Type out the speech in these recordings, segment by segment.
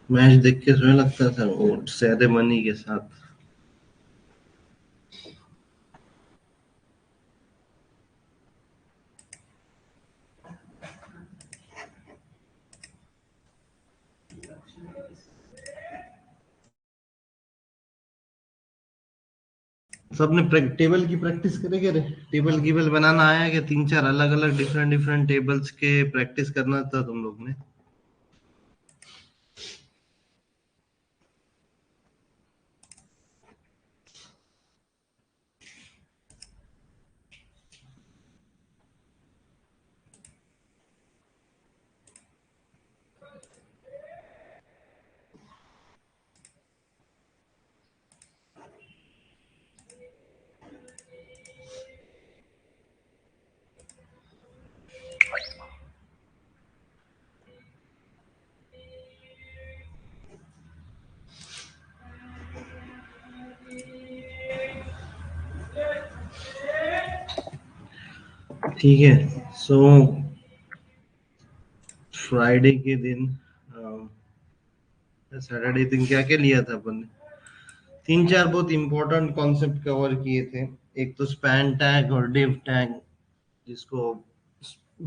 Match देख के सोने लगता था वो सेरेमनी के साथ। सबने टेबल की प्रैक्टिस करे क्या रे? टेबल कीबल बनाना आया क्या? 3-4 अलग अलग डिफरेंट डिफरेंट टेबल्स के प्रैक्टिस करना था तुम लोग ने? ठीक है। सो फ्राइडे के दिन, सैटरडे दिन क्या क्या लिया था अपन ने? 3-4 बहुत इंपॉर्टेंट कॉन्सेप्ट कवर किए थे। एक तो स्पैन टैग और डिव टैग, जिसको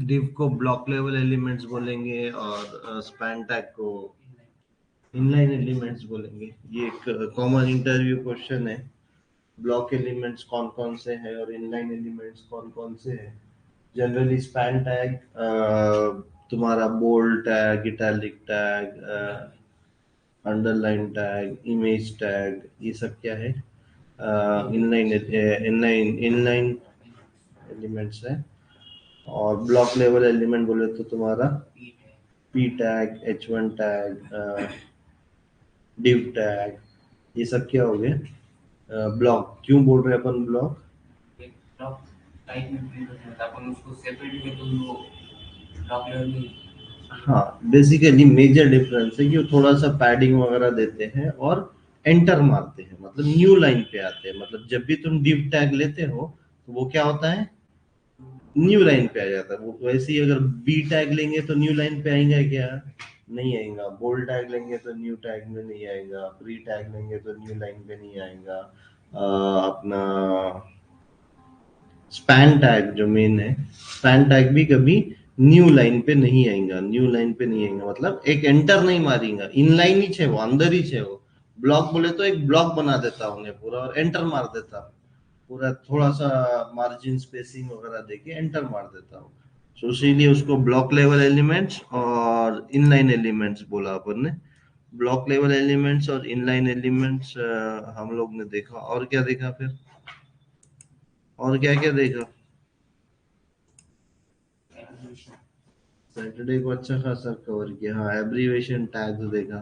डिव को ब्लॉक लेवल एलिमेंट्स बोलेंगे और स्पैन टैग को इनलाइन एलिमेंट्स बोलेंगे। ये एक कॉमन इंटरव्यू क्वेश्चन है। ब्लॉक एलिमेंट्स कौन कौन से हैं और इनलाइन एलिमेंट्स कौन कौन से हैं? जनरली स्पैन टैग तुम्हारा bold tag, italic tag, underline tag, image tag, ये सब क्या है? इनलाइन इनलाइन इनलाइन एलिमेंट्स है। और ब्लॉक लेवल एलिमेंट बोले तो तुम्हारा P tag, H1 tag, div tag, ये सब क्या हो गए? ब्लॉक। क्यों बोल रहे हैं अपन ब्लॉक? ब्लॉक टाइप में प्रिंट होता है, अपन उसको सेपरेट में तो वो ब्लॉक लेवल में। हाँ, बेसिकली मेजर डिफरेंस है कि वो थोड़ा सा पैडिंग वगैरह देते हैं और एंटर मारते हैं, मतलब न्यू लाइन पे आते हैं। मतलब जब भी तुम डिव टैग लेते हो तो वो क्या होता है? न्यू लाइन पे आ जाता है वो। वैसे ही अगर बी टैग लेंगे तो न्यू लाइन पे आएगा क्या? नहीं आएगा। बोल्ड टैग लेंगे तो न्यू टैग में नहीं आएगा। प्री टैग लेंगे तो न्यू लाइन पे नहीं आएगा। अपना स्पैन टैग जो मेन है, स्पैन टैग भी कभी न्यू लाइन पे नहीं आएगा। न्यू लाइन पे नहीं आएगा मतलब एक एंटर नहीं मारेगा, इन लाइन ही है वो, अंदर ही है वो। ब्लॉक बोले तो एक ब्लॉक बना देता उन्हें पूरा और एंटर मार देता, पूरा थोड़ा सा मार्जिन स्पेसिंग वगैरह देके एंटर मार देता हूँ। तो इसीलिए उसको ब्लॉक लेवल एलिमेंट्स और इनलाइन एलिमेंट्स बोला अपन ने। ब्लॉक लेवल एलिमेंट्स और इनलाइन एलिमेंट्स हम लोग ने देखा। और क्या देखा फिर, और क्या क्या देखा? सैटरडे को अच्छा खासा कवर किया। हाँ, एब्रीवेशन टैग्स देखा,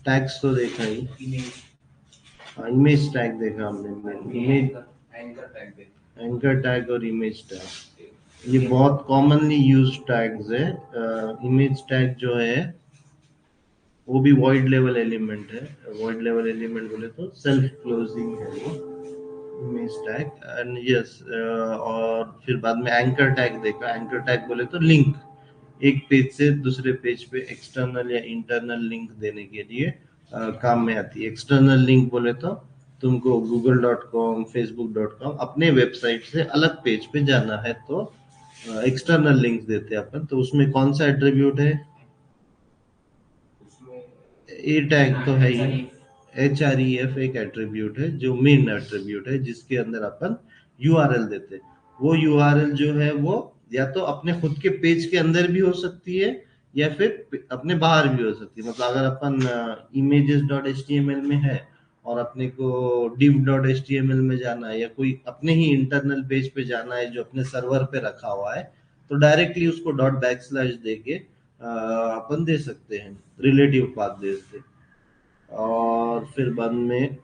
टैग्स तो देखा ही। हाँ, इमेज टैग देखा हमने, इमेज एंकर टैग और इमेज टैग, ये बहुत कॉमनली यूज टैग्स है। इमेज टैग जो है वो भी वॉइड लेवल एलिमेंट है। वॉइड लेवल एलिमेंट बोले तो सेल्फ क्लोजिंग है वो इमेज टैग। एंड यस, और फिर बाद में एंकर टैग देखा। एंकर टैग बोले तो लिंक, एक पेज से दूसरे पेज पे एक्सटर्नल या इंटरनल लिंक देने के लिए काम में आती है। एक्सटर्नल लिंक बोले तो तुमको google.com facebook.com अपने वेबसाइट से अलग पेज पे जाना है तो एक्सटर्नल लिंक्स देते हैं अपन। तो उसमें कौन सा एट्रीब्यूट है? ए टैग तो है ही। एच आर ई एफ एक एट्रीब्यूट है जो मेन एट्रीब्यूट है, जिसके अंदर अपन यूआरएल देते हैं। वो यूआरएल जो है वो या तो अपने खुद के पेज के अंदर भी हो सकती है या फिर अपने बाहर भी हो सकती है। मतलब अगर अपन images dot H T M L में है और अपने को div dot H T M L में जाना है या कोई अपने ही इंटरनल पेज पे जाना है जो अपने सर्वर पे रखा हुआ है, तो डायरेक्टली उसको डॉट बैक स्लैश देके अपन दे सकते हैं, रिलेटिव पाथ दे सकते हैं। और फिर बाद में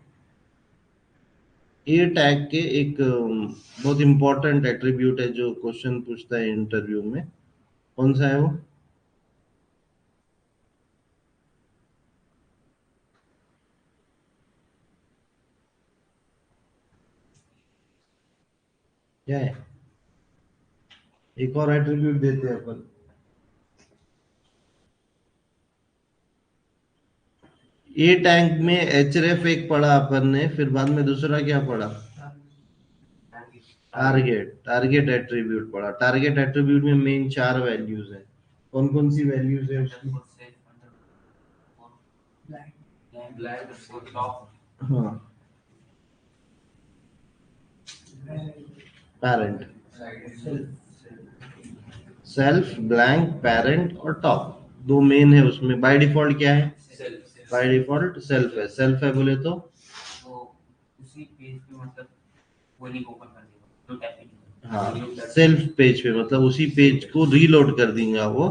ए टैग के एक बहुत इंपॉर्टेंट एट्रीब्यूट है जो क्वेश्चन पूछता है इंटरव्यू में। कौन सा है वो? क्या है? एक और एट्रीब्यूट देते हैं अपन। ए टैग में एचरेफ एक पढ़ा अपन ने, फिर बाद में दूसरा क्या पढ़ा? टारगेट। टारगेट एट्रीब्यूट पढ़ा। टारगेट एट्रीब्यूट में मेन चार वैल्यूज है। कौन कौन सी वैल्यूज है उसकी? हाँ, पैरेंट, सेल्फ, ब्लैंक, पेरेंट और टॉप, दो मेन है उसमें। बाय डिफॉल्ट क्या है? बाय डिफॉल्ट सेल्फ है। सेल्फ है बोले तो हाँ, सेल्फ पेज पे मतलब उसी पेज को रीलोड कर देंगे वो।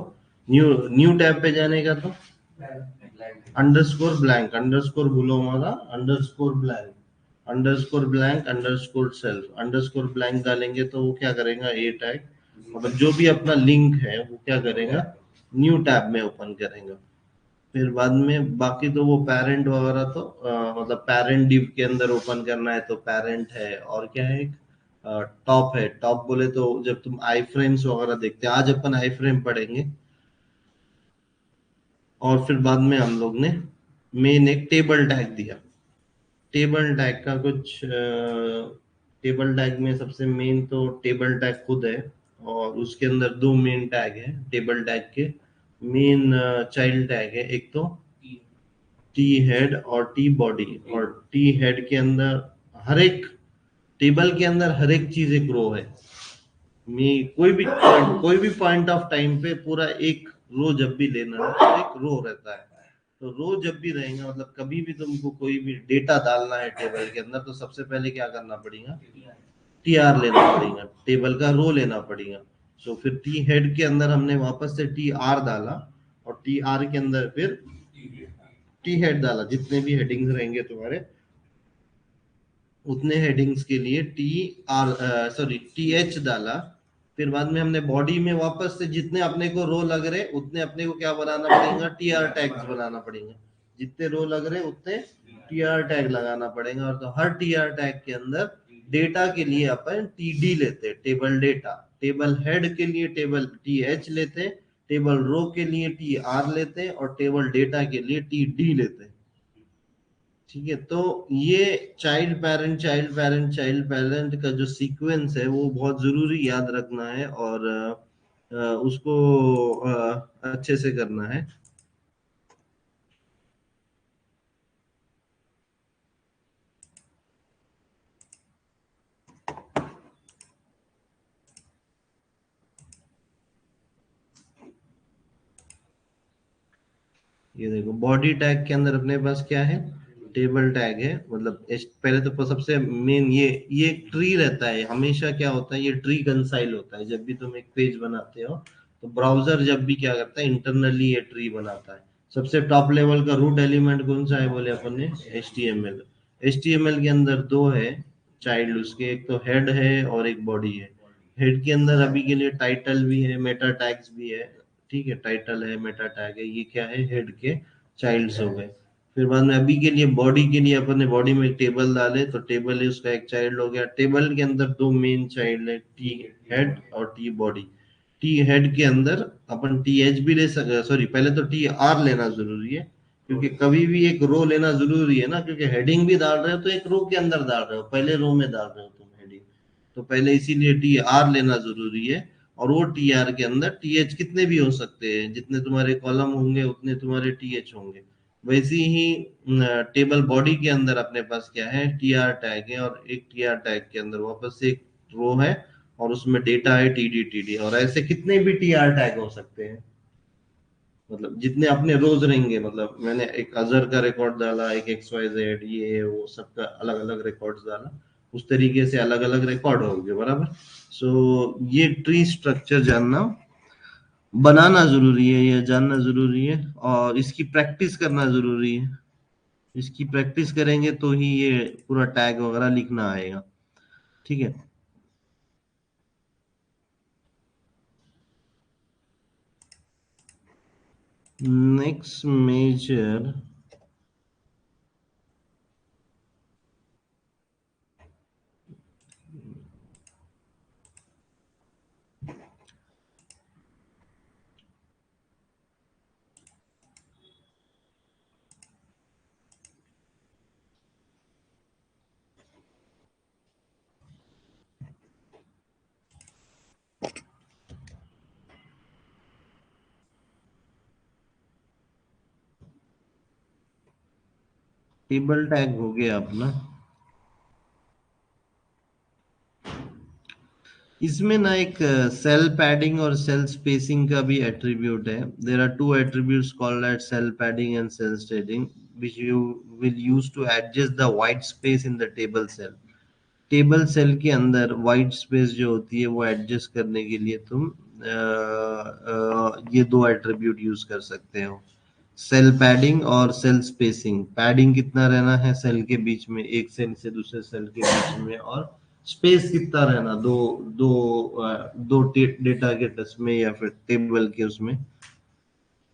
न्यू न्यू टैब पे जाने का तो अंडरस्कोर ब्लैंक, अंडरस्कोर भूलो हमारा, underscore blank, underscore blank, underscore self. Underscore blank डालेंगे तो वो क्या करेगा? ए टैग मतलब जो भी अपना लिंक है वो क्या करेगा? न्यू टैब में ओपन करेगा। फिर बाद में बाकी तो वो पेरेंट वगैरह तो मतलब पेरेंट डिव के अंदर ओपन करना है तो पेरेंट है। और क्या है? टॉप है। टॉप बोले तो जब तुम आई फ्रेम्स वगैरह देखते हैं, आज अपन आई फ्रेम पढ़ेंगे। और फिर बाद में हम लोग ने मेन एक टेबल टैग दिया। टेबल टैग का कुछ टेबल टैग में सबसे मेन तो टेबल टैग खुद है और उसके अंदर दो मेन टैग है टेबल टैग के। मेन चाइल्ड टैग है एक तो टी हेड और टी बॉडी। और टी हेड के अंदर हर एक टेबल के अंदर हर एक चीज एक रो है। में कोई भी पॉइंट ऑफ टाइम पे पूरा एक रो जब भी लेना है तो एक रो रहता है। तो रो जब भी रहेगा मतलब कभी भी तुमको कोई भी डेटा डालना है टेबल के अंदर तो सबसे पहले क्या करना पड़ेगा? टी आर लेना पड़ेगा, टेबल का रो लेना पड़ेगा। सो फिर टी हेड के अंदर हमने वापस से टी आर डाला और टी आर के अंदर फिर टी हेड डाला। जितने भी हेडिंग्स रहेंगे तुम्हारे उतने हेडिंग्स के लिए T R sorry T H डाला। फिर बाद में हमने बॉडी में वापस से जितने अपने को रो लग रहे उतने अपने को क्या बनाना पड़ेगा? टी आर टैग्स बनाना पड़ेगा। जितने रो लग रहे उतने टी आर टैग लगाना पड़ेगा। और तो हर टी आर टैग के अंदर डेटा के लिए अपन टी डी लेते हैं, टेबल डेटा। टेबल हेड के लिए टेबल टी एच लेते हैं, टेबल रो के लिए टी आर लेते हैं और टेबल डेटा के लिए टी डी लेते हैं। ठीक है, तो ये चाइल्ड पेरेंट चाइल्ड पेरेंट का जो सीक्वेंस है वो बहुत जरूरी याद रखना है और उसको अच्छे से करना है। ये देखो बॉडी टैग के अंदर अपने पास क्या है, टेबल टैग है। मतलब पहले तो सबसे मेन ये एक ट्री रहता है हमेशा। क्या होता है, ये ट्री कंसाइल होता है। जब भी तुम एक पेज बनाते हो तो ब्राउजर जब भी क्या करता है, इंटरनली ये ट्री बनाता है। सबसे टॉप लेवल का रूट एलिमेंट कौन सा है बोले अपन ने, HTML। HTML के अंदर दो है चाइल्ड उसके, एक तो हेड है और एक बॉडी है। हेड के अंदर अभी के लिए टाइटल भी है, मेटा टैग्स भी है। ठीक है, टाइटल है, मेटा टैग है, ये क्या है, हेड के चाइल्ड्स हो गए। फिर बाद में अभी के लिए बॉडी के लिए अपन ने बॉडी में एक टेबल डाले तो टेबल है उसका एक चाइल्ड हो गया। टेबल के अंदर दो मेन चाइल्ड है, टी हेड और टी बॉडी। टी हेड के अंदर अपन टी एच भी ले सकते, सॉरी पहले तो टी आर लेना जरूरी है, क्योंकि कभी भी एक रो लेना जरूरी है ना, क्योंकि हेडिंग भी डाल रहे हो तो एक रो के अंदर डाल रहे हो, पहले रो में डाल रहे हो तुम हेडिंग। तो पहले इसीलिए टी आर लेना जरूरी है। और वो टी आर के अंदर टी एच कितने भी हो सकते हैं, जितने तुम्हारे कॉलम होंगे उतने तुम्हारे टी एच होंगे। वैसे ही टेबल बॉडी के अंदर अपने पास क्या है, टी आर टैग है, और एक टी आर टैग के अंदर वापस से एक रो है और उसमें डेटा है टी डी। और ऐसे कितने भी टी आर टैग हो सकते हैं, मतलब जितने अपने रोज रहेंगे। मतलब मैंने एक अजहर का रिकॉर्ड डाला, एक XYZ, ये वो सबका अलग अलग रिकॉर्ड्स डाला, उस तरीके से अलग अलग रिकॉर्ड होंगे, बराबर। सो ये ट्री स्ट्रक्चर जानना, बनाना जरूरी है, ये जानना जरूरी है, और इसकी प्रैक्टिस करना जरूरी है। इसकी प्रैक्टिस करेंगे तो ही ये पूरा टैग वगैरह लिखना आएगा। ठीक है। नेक्स्ट मेजर, टेबल टैग हो गया अपना। इसमें ना एक सेल पैडिंग और सेल स्पेसिंग का भी एट्रीब्यूट है। There are two attributes called at cell padding and cell spacing which you will use to adjust the white space in the table cell। Table cell के अंदर white space जो होती है वो adjust करने के लिए तुम ये दो एट्रीब्यूट यूज कर सकते हो, सेल पैडिंग और सेल स्पेसिंग। पैडिंग कितना रहना है सेल के बीच में, एक सेल से दूसरे सेल के बीच में, और स्पेस कितना रहना, दो दो दो डेटा के टच में या फिर टेबल के उसमें।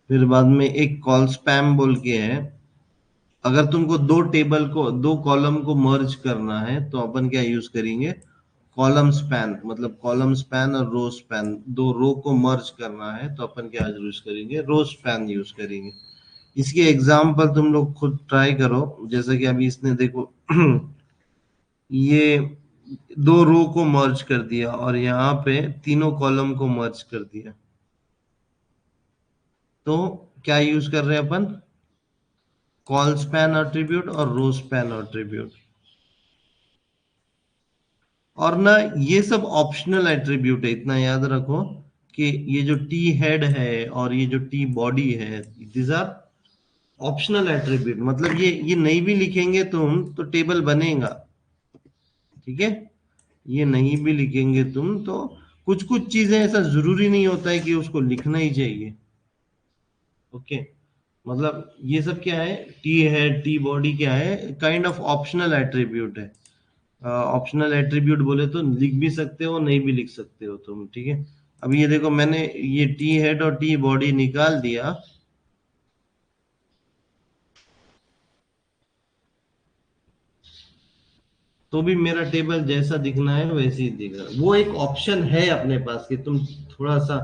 फिर बाद में एक कॉल स्पैम बोल के है। अगर तुमको दो टेबल को, दो कॉलम को मर्ज करना है तो अपन क्या यूज करेंगे, कॉलम स्पैन। मतलब कॉलम स्पैन और रो स्पैन, दो रो को मर्ज करना है तो अपन क्या यूज करेंगे, रो स्पैन यूज करेंगे। इसके एग्जाम्पल तुम लोग खुद ट्राई करो। जैसे कि अभी इसने देखो ये दो रो को मर्ज कर दिया और यहाँ पे तीनों कॉलम को मर्ज कर दिया। तो क्या यूज कर रहे हैं अपन, कॉल स्पैन एट्रीब्यूट और रो स्पैन एट्रीब्यूट। और ना ये सब ऑप्शनल एट्रीब्यूट है, इतना याद रखो कि ये जो टी हेड है और ये जो टी बॉडी है, दिस आर ऑप्शनल एट्रीब्यूट। मतलब ये नहीं भी लिखेंगे तुम तो टेबल बनेगा। ठीक है, ये नहीं भी लिखेंगे तुम तो कुछ कुछ चीजें ऐसा जरूरी नहीं होता है कि उसको लिखना ही चाहिए। ओके, मतलब ये सब क्या है, टी है, टी बॉडी क्या है, काइंड ऑफ ऑप्शनल एट्रीब्यूट है। ऑप्शनल एट्रीब्यूट बोले तो लिख भी सकते हो, नहीं भी लिख सकते हो तुम। ठीक है, अब ये देखो मैंने ये टी हेड और टी बॉडी निकाल दिया, तो भी मेरा टेबल जैसा दिखना है वैसे ही दिखेगा। वो एक ऑप्शन है अपने पास कि तुम थोड़ा सा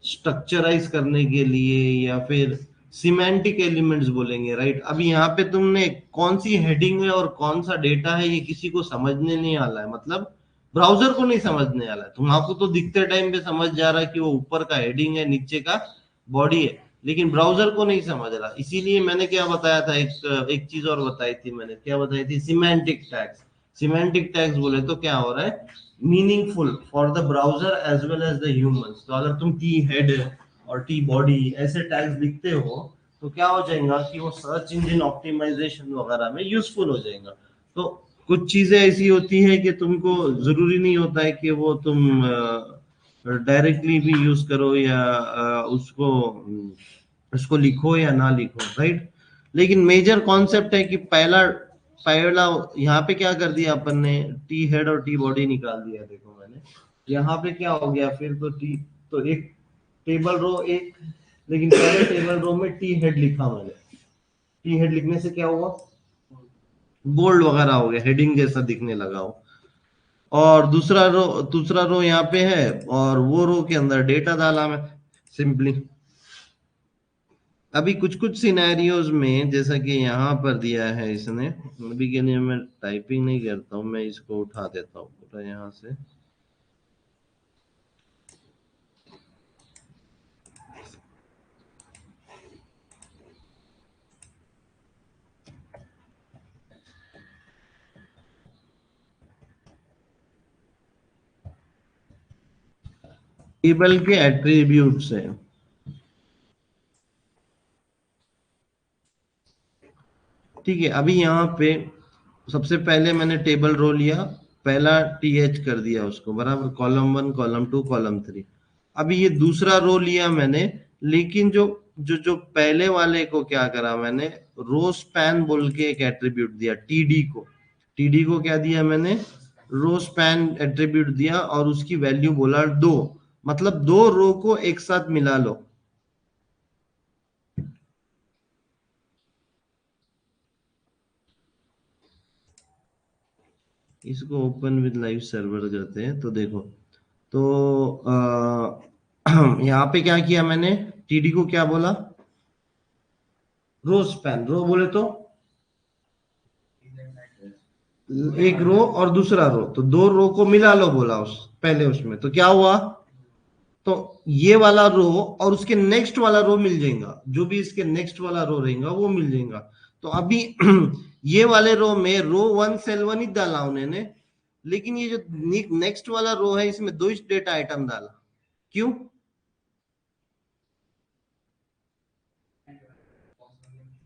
स्ट्रक्चराइज करने के लिए या फिर सिमेंटिक एलिमेंट्स बोलेंगे, राइट। अभी यहाँ पे तुमने कौन सी हेडिंग है और कौन सा डेटा है ये किसी को समझने नहीं आला है। मतलब ब्राउजर को नहीं समझने आला है, तुम आपको तो दिखते टाइम पे समझ जा रहा है कि वो ऊपर का हेडिंग है, नीचे का बॉडी है, लेकिन ब्राउजर को नहीं समझ रहा। इसीलिए मैंने क्या बताया था, एक चीज और बताई थी मैंने, क्या बताई थी, सिमेंटिक टैग्स। सिमेंटिक टैग्स बोले तो क्या हो रहा है, meaningful for the browser as well as the humans. तो अगर तुम टी हेड और टी बॉडी ऐसे टैग्स लिखते हो तो क्या हो जाएगा कि वो सर्च इंजन ऑप्टिमाइजेशन वगैरह में यूजफुल हो जाएगा। तो कुछ चीजें ऐसी होती है कि तुमको जरूरी नहीं होता है कि वो तुम डायरेक्टली भी यूज करो या उसको लिखो या ना लिखो, राइट। लेकिन मेजर कॉन्सेप्ट है कि पहला पहला यहाँ पे क्या कर दिया अपन ने, टी हेड और टी बॉडी निकाल दिया। देखो मैंने यहाँ पे क्या हो गया फिर, तो टी, तो एक टेबल रो एक, लेकिन पहले टेबल रो में टी हेड लिखा मैंने। टी हेड लिखने से क्या हुआ, बोल्ड वगैरह हो गया, हेडिंग जैसा दिखने लगा हो। और दूसरा रो यहाँ पे है, और वो रो के अंदर डेटा डाला मैं सिंपली। अभी कुछ कुछ सिनेरियोज में जैसा कि यहाँ पर दिया है इसने, अभी के लिए मैं टाइपिंग नहीं करता हूँ, मैं इसको उठा देता हूँ पूरा यहाँ से। टेबल के एट्रीब्यूट्स है, ठीक है। अभी यहाँ पे सबसे पहले मैंने टेबल रो लिया, पहला टी एच कर दिया उसको, बराबर, column one column two column three. अभी ये दूसरा रो लिया मैंने, लेकिन जो जो जो पहले वाले को क्या करा मैंने, रो स्पैन बोल के एक एट्रीब्यूट दिया टीडी को। टीडी को क्या दिया मैंने, रो स्पैन एट्रीब्यूट दिया, और उसकी वैल्यू बोला दो, मतलब दो रो को एक साथ मिला लो। इसको ओपन विद लाइव सर्वर करते हैं, तो देखो। तो यहाँ पे क्या किया मैंने, टीडी को क्या बोला, रो स्पैन, रो बोले तो एक रो और दूसरा रो, तो दो रो को मिला लो बोला उस पहले उसमें, तो क्या हुआ, तो ये वाला रो और उसके नेक्स्ट वाला रो मिल जाएगा, जो भी इसके नेक्स्ट वाला रो रहेगा वो मिल जाएगा। तो अभी ये वाले रो में रो वन सेल वन ही डाला उन्होंने, लेकिन ये जो नेक्स्ट वाला रो है इसमें दो ही डेटा आइटम डाला। क्यों,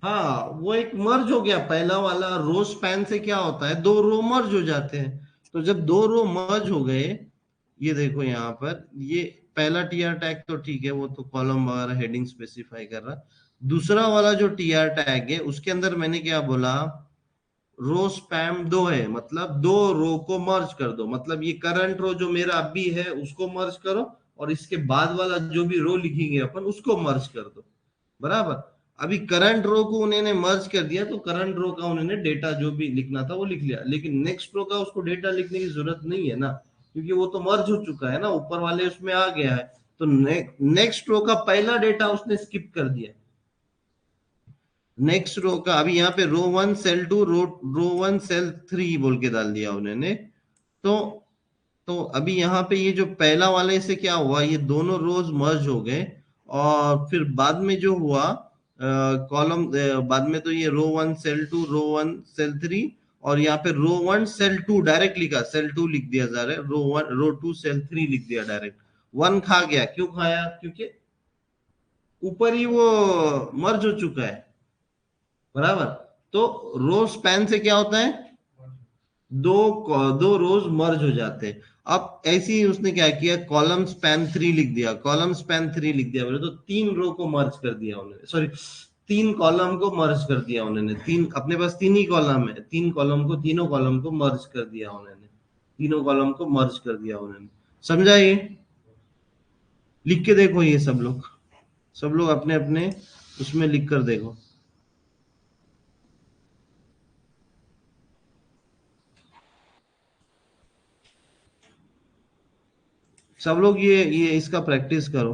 हाँ वो एक मर्ज हो गया, पहला वाला रो स्पैन से क्या होता है, दो रो मर्ज हो जाते हैं। तो जब दो रो मर्ज हो गए, ये देखो यहाँ पर, ये पहला टीआर टैग तो ठीक है, वो तो कॉलम वगैरह हेडिंग स्पेसिफाई कर रहा। दूसरा वाला जो टीआर टैग है उसके अंदर मैंने क्या बोला, रो स्पैम दो है, मतलब दो रो को मर्ज कर दो, मतलब ये करंट रो जो मेरा अभी है उसको मर्ज करो, और इसके बाद वाला जो भी रो लिखेंगे अपन उसको मर्ज कर दो, बराबर। अभी करंट रो को उन्होंने मर्ज कर दिया, तो करंट रो का उन्होंने डेटा जो भी लिखना था वो लिख लिया, लेकिन नेक्स्ट रो का उसको डेटा लिखने की जरूरत नहीं है ना, क्योंकि वो तो मर्ज हो चुका है ना, ऊपर वाले उसमें आ गया है। तो नेक्स्ट रो का पहला डेटा उसने स्किप कर दिया। नेक्स्ट रो का अभी यहाँ पे row one cell two, row one cell three बोल के डाल दिया उन्होंने। तो तो अभी यहाँ पे ये जो पहला वाले से क्या हुआ, ये दोनों रोज मर्ज हो गए। और फिर बाद में जो हुआ कॉलम, बाद में तो ये row one cell two, row one cell three, और यहाँ पे row one cell two direct लिखा, सेल टू लिख दिया जा रहा है, row one row two cell three लिख दिया डायरेक्ट। वन खा गया, क्यों खाया, क्योंकि ऊपर ही वो मर्ज हो चुका है, बराबर। तो रो स्पैन से क्या होता है, दो दो रोज मर्ज हो जाते हैं। अब ऐसे ही उसने क्या किया, कॉलम स्पैन थ्री लिख दिया, कॉलम स्पैन थ्री लिख दिया बोले, तो तीन रो को मर्ज कर दिया उन्होंने, सॉरी, तीन कॉलम को मर्ज कर दिया उन्होंने, तीन अपने पास तीन ही कॉलम है, तीन कॉलम को, तीनों कॉलम को मर्ज कर दिया उन्होंने, तीनों कॉलम को मर्ज कर दिया उन्होंने। समझा ये, लिख के देखो ये सब लोग अपने अपने उसमें लिख कर देखो। सब लोग ये इसका प्रैक्टिस करो।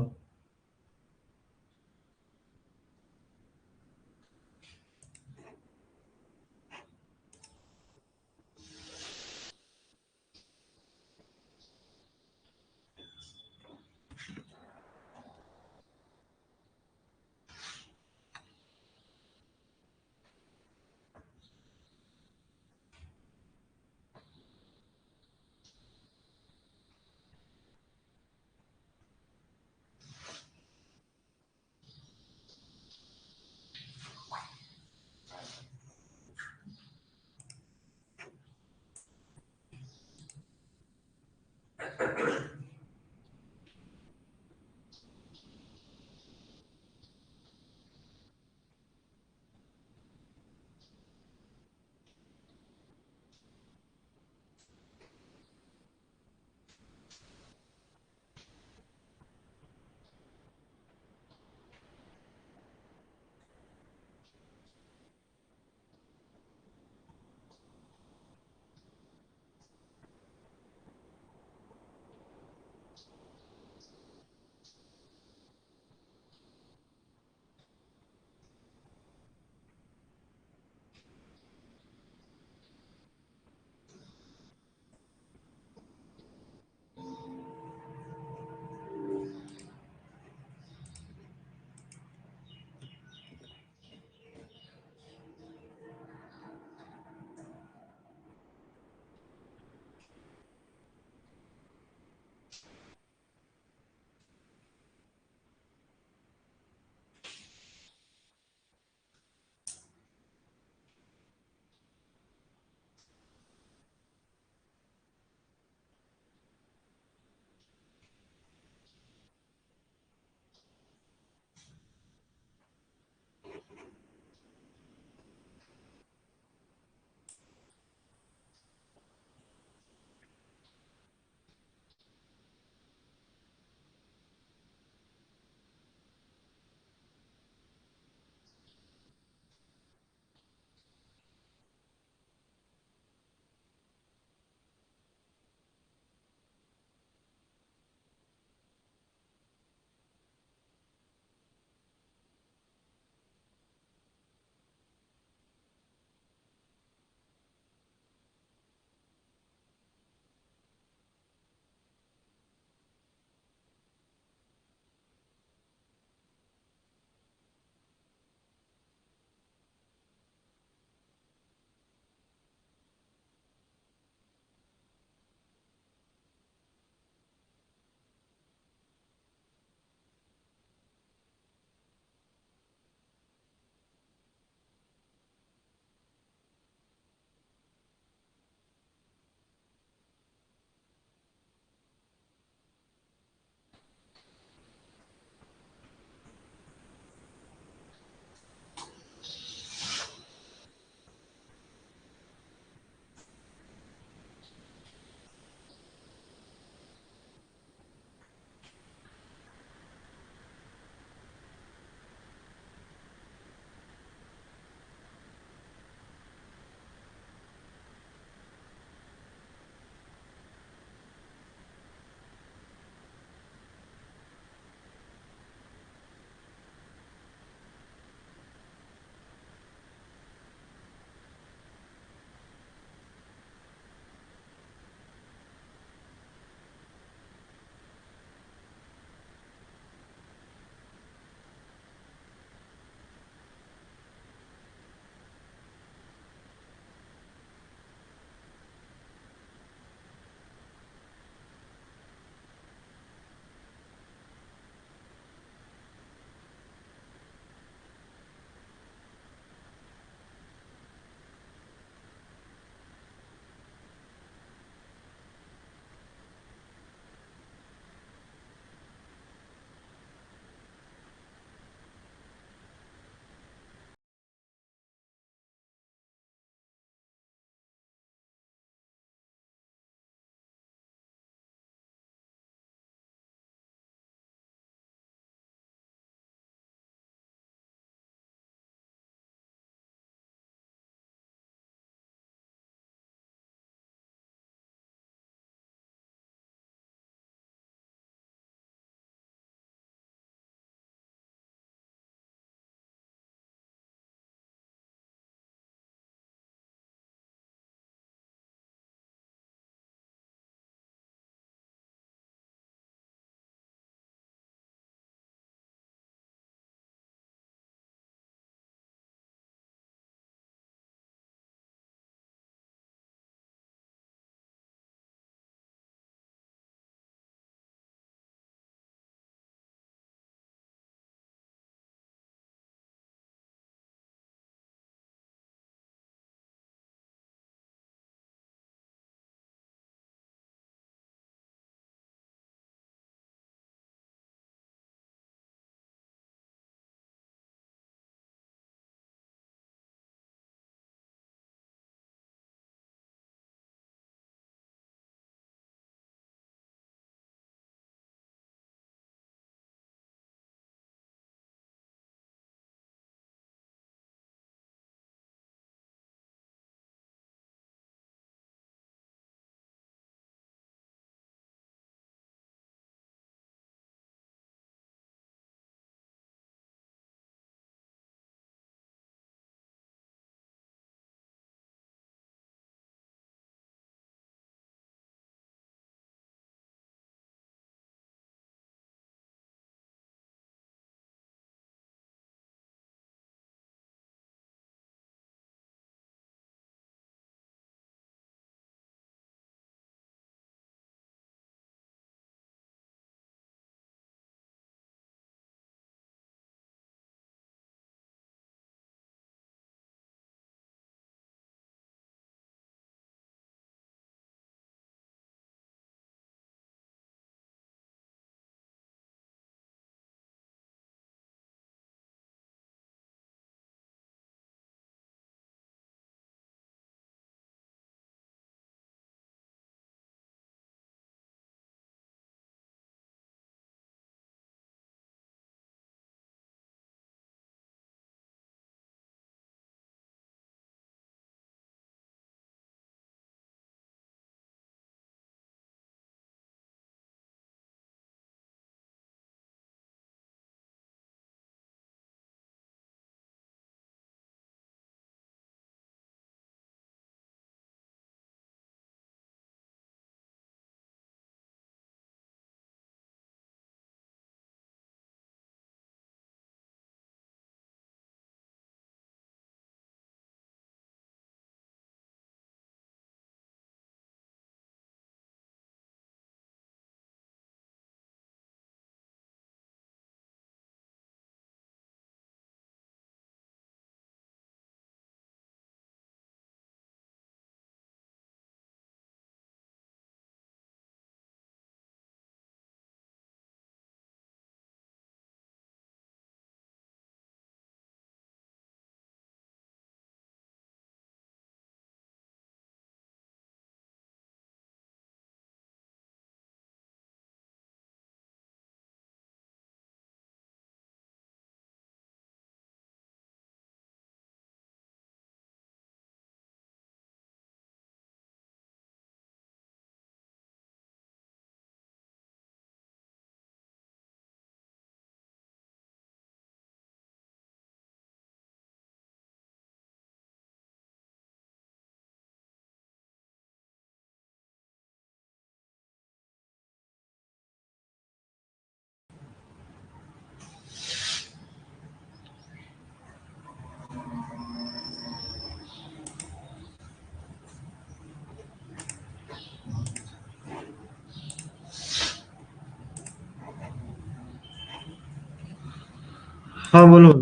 हाँ बोलो।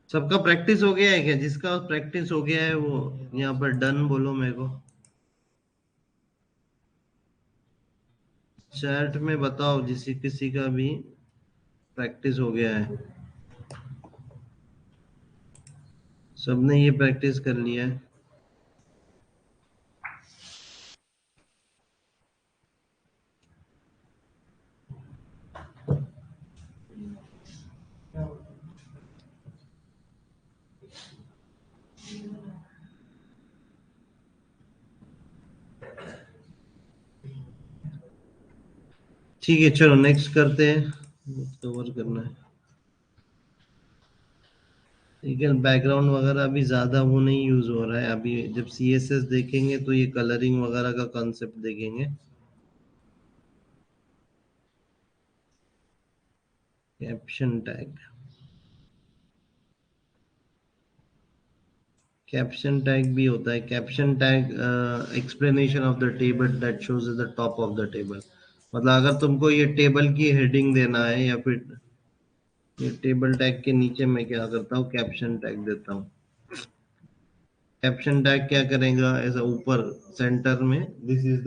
सबका प्रैक्टिस हो गया है क्या? जिसका प्रैक्टिस हो गया है वो यहाँ पर डन बोलो मेरे को। चैट में बताओ जिस किसी का भी प्रैक्टिस हो गया है। सबने ये प्रैक्टिस कर लिया है। ठीक है चलो नेक्स्ट करते हैं। कवर करना है। ठीक है बैकग्राउंड वगैरह अभी ज्यादा वो नहीं यूज हो रहा है। अभी जब सीएसएस देखेंगे तो ये कलरिंग वगैरह का कॉन्सेप्ट देखेंगे। Caption tag. कैप्शन टैग भी होता है। Caption tag explanation of the table that shows the top of the table. मतलब अगर तुमको ये टेबल की हेडिंग देना है या फिर ये टेबल टैग के नीचे मैं क्या करता हूँ कैप्शन टैग देता हूँ। कैप्शन टैग क्या करेगा ऐसा ऊपर सेंटर में दिस इज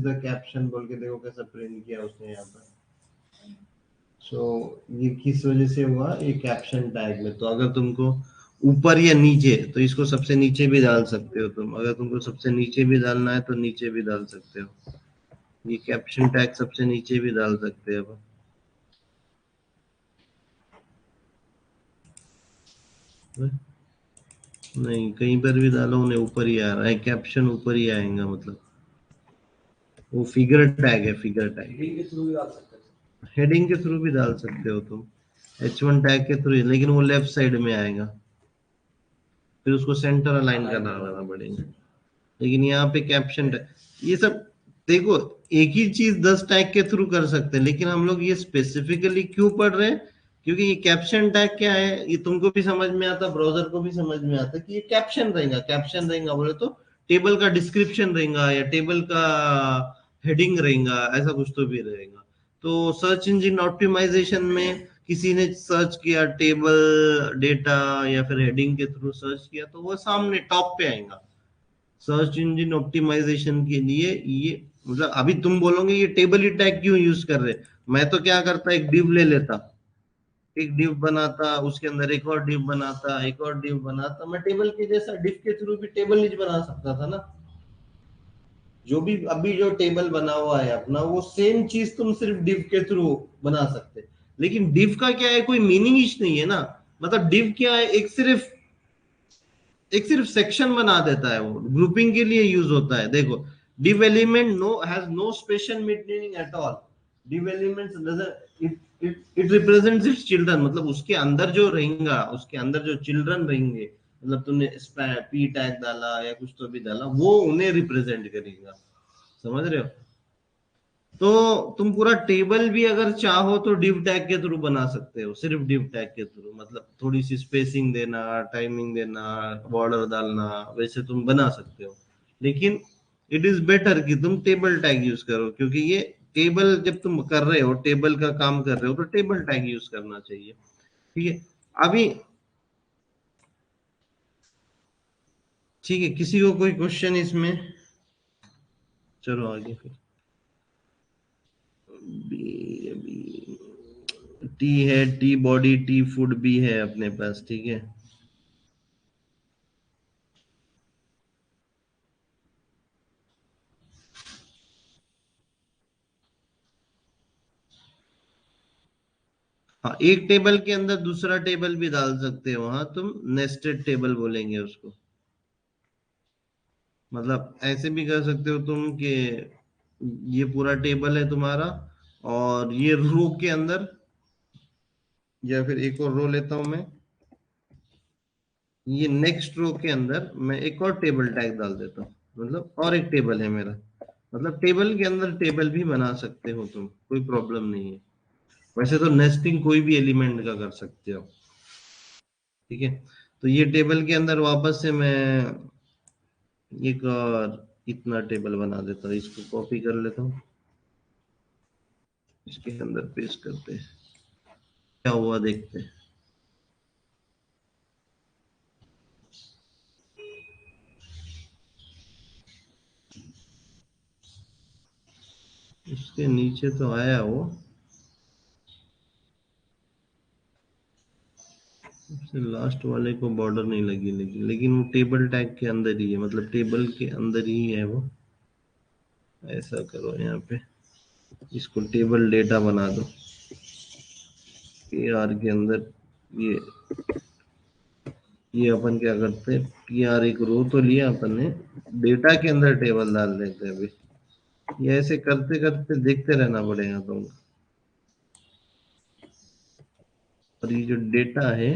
द कैप्शन बोल के देखो कैसा प्रिंट किया उसने यहाँ पर। सो ये किस वजह से हुआ ये कैप्शन टैग में। तो अगर तुमको ऊपर या नीचे तो इसको सबसे नीचे भी डाल सकते हो तुम। अगर तुमको सबसे नीचे भी डालना है तो नीचे भी डाल सकते हो। ये कैप्शन टैग सबसे नीचे भी डाल सकते हो। नहीं कहीं पर भी डालो उन्हें ऊपर ही आ रहा है। कैप्शन ऊपर ही आएगा मतलब। वो फिगर टैग है फिगर टैग। हेडिंग के थ्रू भी डाल सकते हो तुम। H1 टैग के थ्रू लेकिन वो लेफ्ट साइड में आएगा। फिर उसको सेंटर अलाइन करना लाना पड़ेगा। लेकिन यहाँ पे कैप्शन टैग ये सब देखो एक ही चीज 10 टैग के थ्रू कर सकते हैं। लेकिन हम लोग ये स्पेसिफिकली क्यों पढ़ रहे हैं? क्योंकि ये कैप्शन टैग क्या है ये तुमको भी समझ में आता ब्राउजर को भी समझ में आता कि ये कैप्शन रहेगा। कैप्शन रहेगा बोले तो टेबल का डिस्क्रिप्शन रहेगा या टेबल का हेडिंग रहेगा ऐसा कुछ तो भी रहेगा। तो सर्च इंजन ऑप्टिमाइजेशन में किसी ने सर्च किया टेबल डेटा या फिर हेडिंग के थ्रू सर्च किया तो वो सामने टॉप पे आएगा। सर्च इंजन ऑप्टिमाइजेशन के लिए ये मतलब अभी तुम बोलोगे ये टेबल ही टैग क्यों यूज कर रहे। मैं तो क्या करता एक डिव ले लेता। एक डिव बनाता उसके अंदर एक और डिव बनाता एक और डिव बनाता। मैं टेबल के जैसा डिव के थ्रू भी टेबल ही बना सकता था ना। जो भी अभी जो टेबल बना हुआ है अपना वो सेम चीज तुम सिर्फ डिव के थ्रू बना सकते। लेकिन डिव का क्या है कोई मीनिंग ही नहीं है ना। मतलब डिव क्या है एक सिर्फ सेक्शन बना देता है। वो ग्रुपिंग के लिए यूज होता है। देखो div element no has no special meaning at all. div elements doesn't it represents its children। मतलब उसके अंदर जो रहेगा उसके अंदर जो चिल्ड्रन रहेंगे मतलब तुमने पी टैग डाला या कुछ तो भी डाला वो उन्हें रिप्रेजेंट करेगा। समझ रहे हो? तो तुम पूरा टेबल भी अगर चाहो तो डिव टैग के थ्रू बना सकते हो। सिर्फ डिव टैग के थ्रू मतलब थोड़ी सी स्पेसिंग देना टाइमिंग देना बॉर्डर डालना वैसे तुम बना सकते हो। लेकिन इट इज बेटर कि तुम टेबल टैग यूज करो क्योंकि ये टेबल जब तुम कर रहे हो टेबल का काम कर रहे हो तो टेबल टैग यूज करना चाहिए। ठीक है अभी ठीक है किसी को कोई क्वेश्चन इसमें? चलो आगे फिर। टी है टी बॉडी टी फूड भी है अपने पास। ठीक है हाँ एक टेबल के अंदर दूसरा टेबल भी डाल सकते हो। हाँ तुम नेस्टेड टेबल बोलेंगे उसको। मतलब ऐसे भी कर सकते हो तुम कि ये पूरा टेबल है तुम्हारा, और ये रो के अंदर, या फिर एक और रो लेता हूं मैं, ये नेक्स्ट रो के अंदर मैं एक और टेबल टैग डाल देता हूँ, मतलब और एक टेबल है मेरा। मतलब टेबल के अंदर टेबल भी बना सकते हो तुम, कोई प्रॉब्लम नहीं है। वैसे तो नेस्टिंग कोई भी एलिमेंट का कर सकते हो। ठीक है, तो ये टेबल के अंदर वापस से मैं एक और इतना टेबल बना देता हूँ, इसको कॉपी कर लेता हूँ, इसके अंदर पेस्ट करते हैं, क्या हुआ देखते हैं। इसके नीचे तो आया वो, सबसे लास्ट वाले को बॉर्डर नहीं लगी, लेकिन वो टेबल टैग के अंदर ही है, मतलब टेबल के अंदर ही है वो। ऐसा करो यहाँ पे, इसको टेबल डेटा बना दो, पी आर के अंदर। ये ये अपन क्या करते हैं, पी आर एक रो तो लिया अपन ने, डेटा के अंदर टेबल डाल देते हैं अभी। ये ऐसे करते करते देखते रहना पड़ेगा तुमको। और ये जो डेटा है,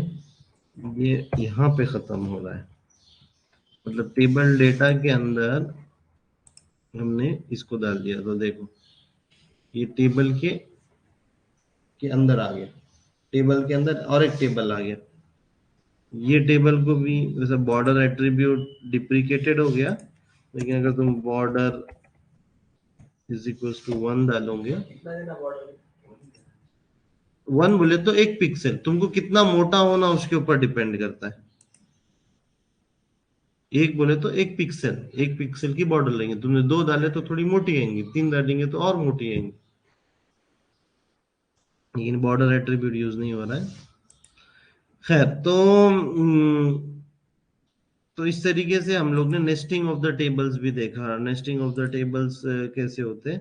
ये यहाँ पे खत्म हो रहा है, मतलब टेबल डेटा के अंदर हमने इसको डाल दिया, तो देखो ये टेबल के अंदर आ गया, टेबल के अंदर और एक टेबल आ गया। ये टेबल को भी जैसे बॉर्डर एट्रीब्यूट डिप्रिकेटेड हो गया, लेकिन अगर तुम बॉर्डर इज इक्वल टू 1 डालोगे, 1 बोले तो एक पिक्सल, तुमको कितना मोटा होना उसके ऊपर डिपेंड करता है। एक बोले तो एक पिक्सल, एक पिक्सल की बॉर्डर लेंगे, तुमने 2 डाले तो थोड़ी मोटी आएंगी, 3 डालेंगे तो और मोटी आएंगी, लेकिन बॉर्डर एट्रीब्यूट यूज नहीं हो रहा है। खैर, तो इस तरीके से हम लोग ने नेस्टिंग ऑफ द टेबल्स भी देखा। नेस्टिंग ऑफ द टेबल्स कैसे होते हैं,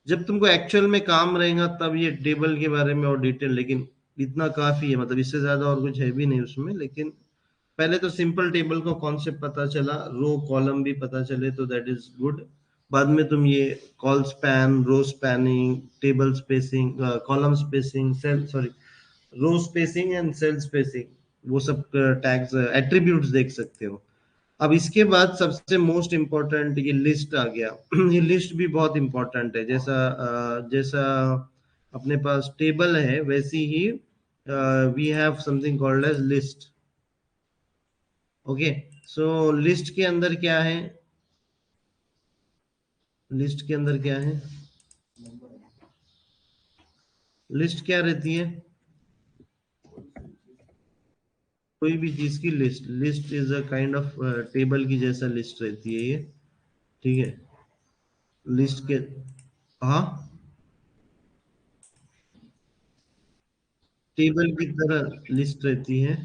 जब तुमको एक्चुअल में काम रहेगा तब ये टेबल के बारे में और डिटेल, लेकिन इतना काफी है, मतलब इससे ज्यादा और कुछ है भी नहीं उसमें। लेकिन पहले तो सिंपल टेबल का कॉन्सेप्ट पता चला, रो कॉलम भी पता चले तो दैट इज गुड। बाद में तुम ये col span, row spanning, table spacing, column spacing, cell sorry row spacing and cell spacing, वो सब टैग्स एट्रीब्यूट्स देख सकते हो। अब इसके बाद सबसे मोस्ट इम्पोर्टेंट ये लिस्ट आ गया। ये लिस्ट भी बहुत इंपॉर्टेंट है, जैसा अपने पास टेबल है वैसी ही we have something called as list. Okay, so list के अंदर क्या है, लिस्ट के अंदर क्या है, लिस्ट क्या रहती है, कोई भी चीज की list. List is a kind of table की जैसा लिस्ट रहती है ये। ठीक है, लिस्ट के, हाँ, टेबल की तरह लिस्ट रहती है।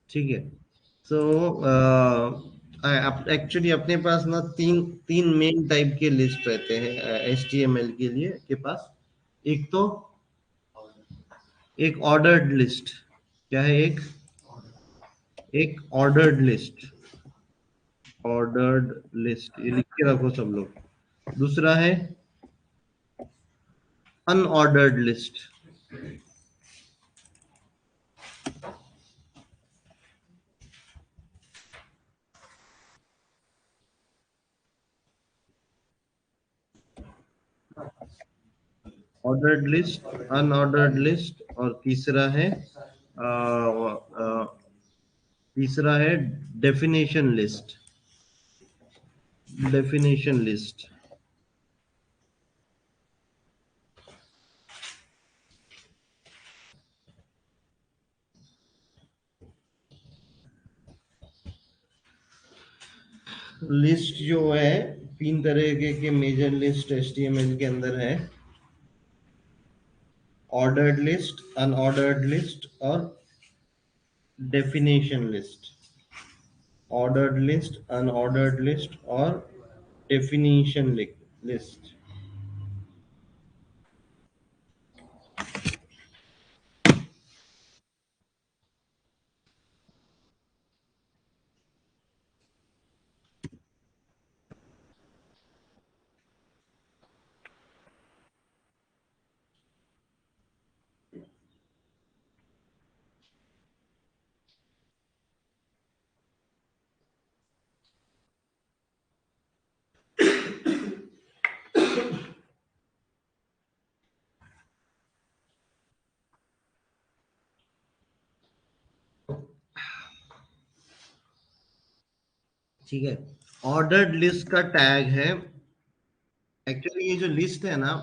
ठीक है, सो एक्चुअली अपने पास ना तीन तीन मेन टाइप के लिस्ट रहते हैं एच टी एम एल के लिए के पास। एक तो एक ऑर्डर्ड लिस्ट, क्या है, एक ऑर्डर्ड लिस्ट, ऑर्डर्ड लिस्ट, ये लिख के रखो सब लोग। दूसरा है unordered list. Ordered list, unordered list, और अ, तीसरा है definition list, definition list. List जो है, तीन तरह के मेजर लिस्ट एचटीएमएल के अंदर है, ऑर्डर्ड लिस्ट, अनऑर्डर्ड लिस्ट और definition list. Ordered list, unordered list और डेफिनेशन लिस्ट। ठीक है। ऑर्डर्ड लिस्ट का टैग है, एक्चुअली ये जो लिस्ट है ना,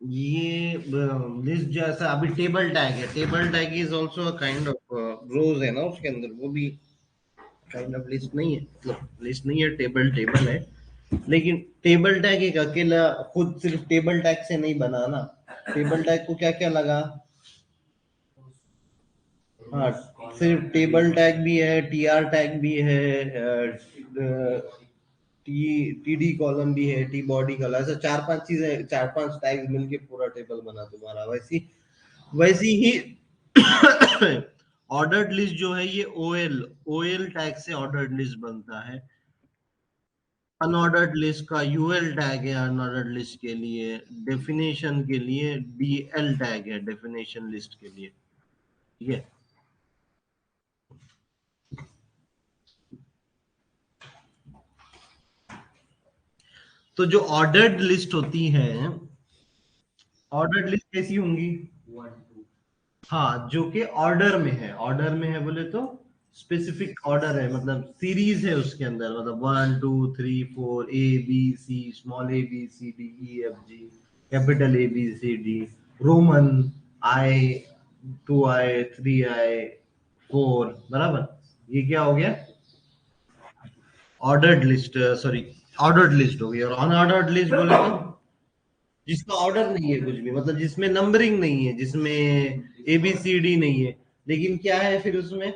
ये लिस्ट जैसा अभी टेबल टैग है, table tag is also a kind of रोज है ना उसके अंदर, वो भी काइंड ऑफ लिस्ट नहीं है, मतलब लिस्ट नहीं है, टेबल टेबल है। लेकिन टेबल टैग एक अकेला खुद सिर्फ टेबल टैग से नहीं बना ना, टेबल टैग को क्या क्या लगा। हाँ, सिर्फ टेबल टैग भी है, टीआर टैग भी है, टी टीडी कॉलम भी है, टी बॉडी कॉलम, ऐसा चार पांच चीजें, चार पांच टैग मिलके पूरा टेबल बना तुम्हारा। वैसी वैसी ही ऑर्डर्ड लिस्ट जो है ये ओएल ओएल टैग से ऑर्डर्ड लिस्ट बनता है। अनऑर्डर्ड लिस्ट का यूएल टैग है, अनऑर्डर्ड लिस्ट के लिए। डेफिनेशन के लिए डीएल टैग है, डेफिनेशन लिस्ट के लिए। ठीक है। तो जो ऑर्डर्ड लिस्ट होती है, ऑर्डर्ड लिस्ट कैसी होंगी। हाँ, जो कि ऑर्डर में है, ऑर्डर में है बोले तो स्पेसिफिक ऑर्डर है, मतलब सीरीज है उसके अंदर, मतलब 1 2 3 4, A B C, small A B C D E F G, capital A B C D, Roman, I, 2 I 3 I 4, बराबर। ये क्या हो गया, ordered list, sorry, ordered list हो गई। और अनऑर्डर्ड लिस्ट बोले तो जिसका ऑर्डर नहीं है कुछ भी, मतलब जिसमें नंबरिंग नहीं है, जिसमें ए बी सी डी नहीं है, लेकिन क्या है फिर उसमें,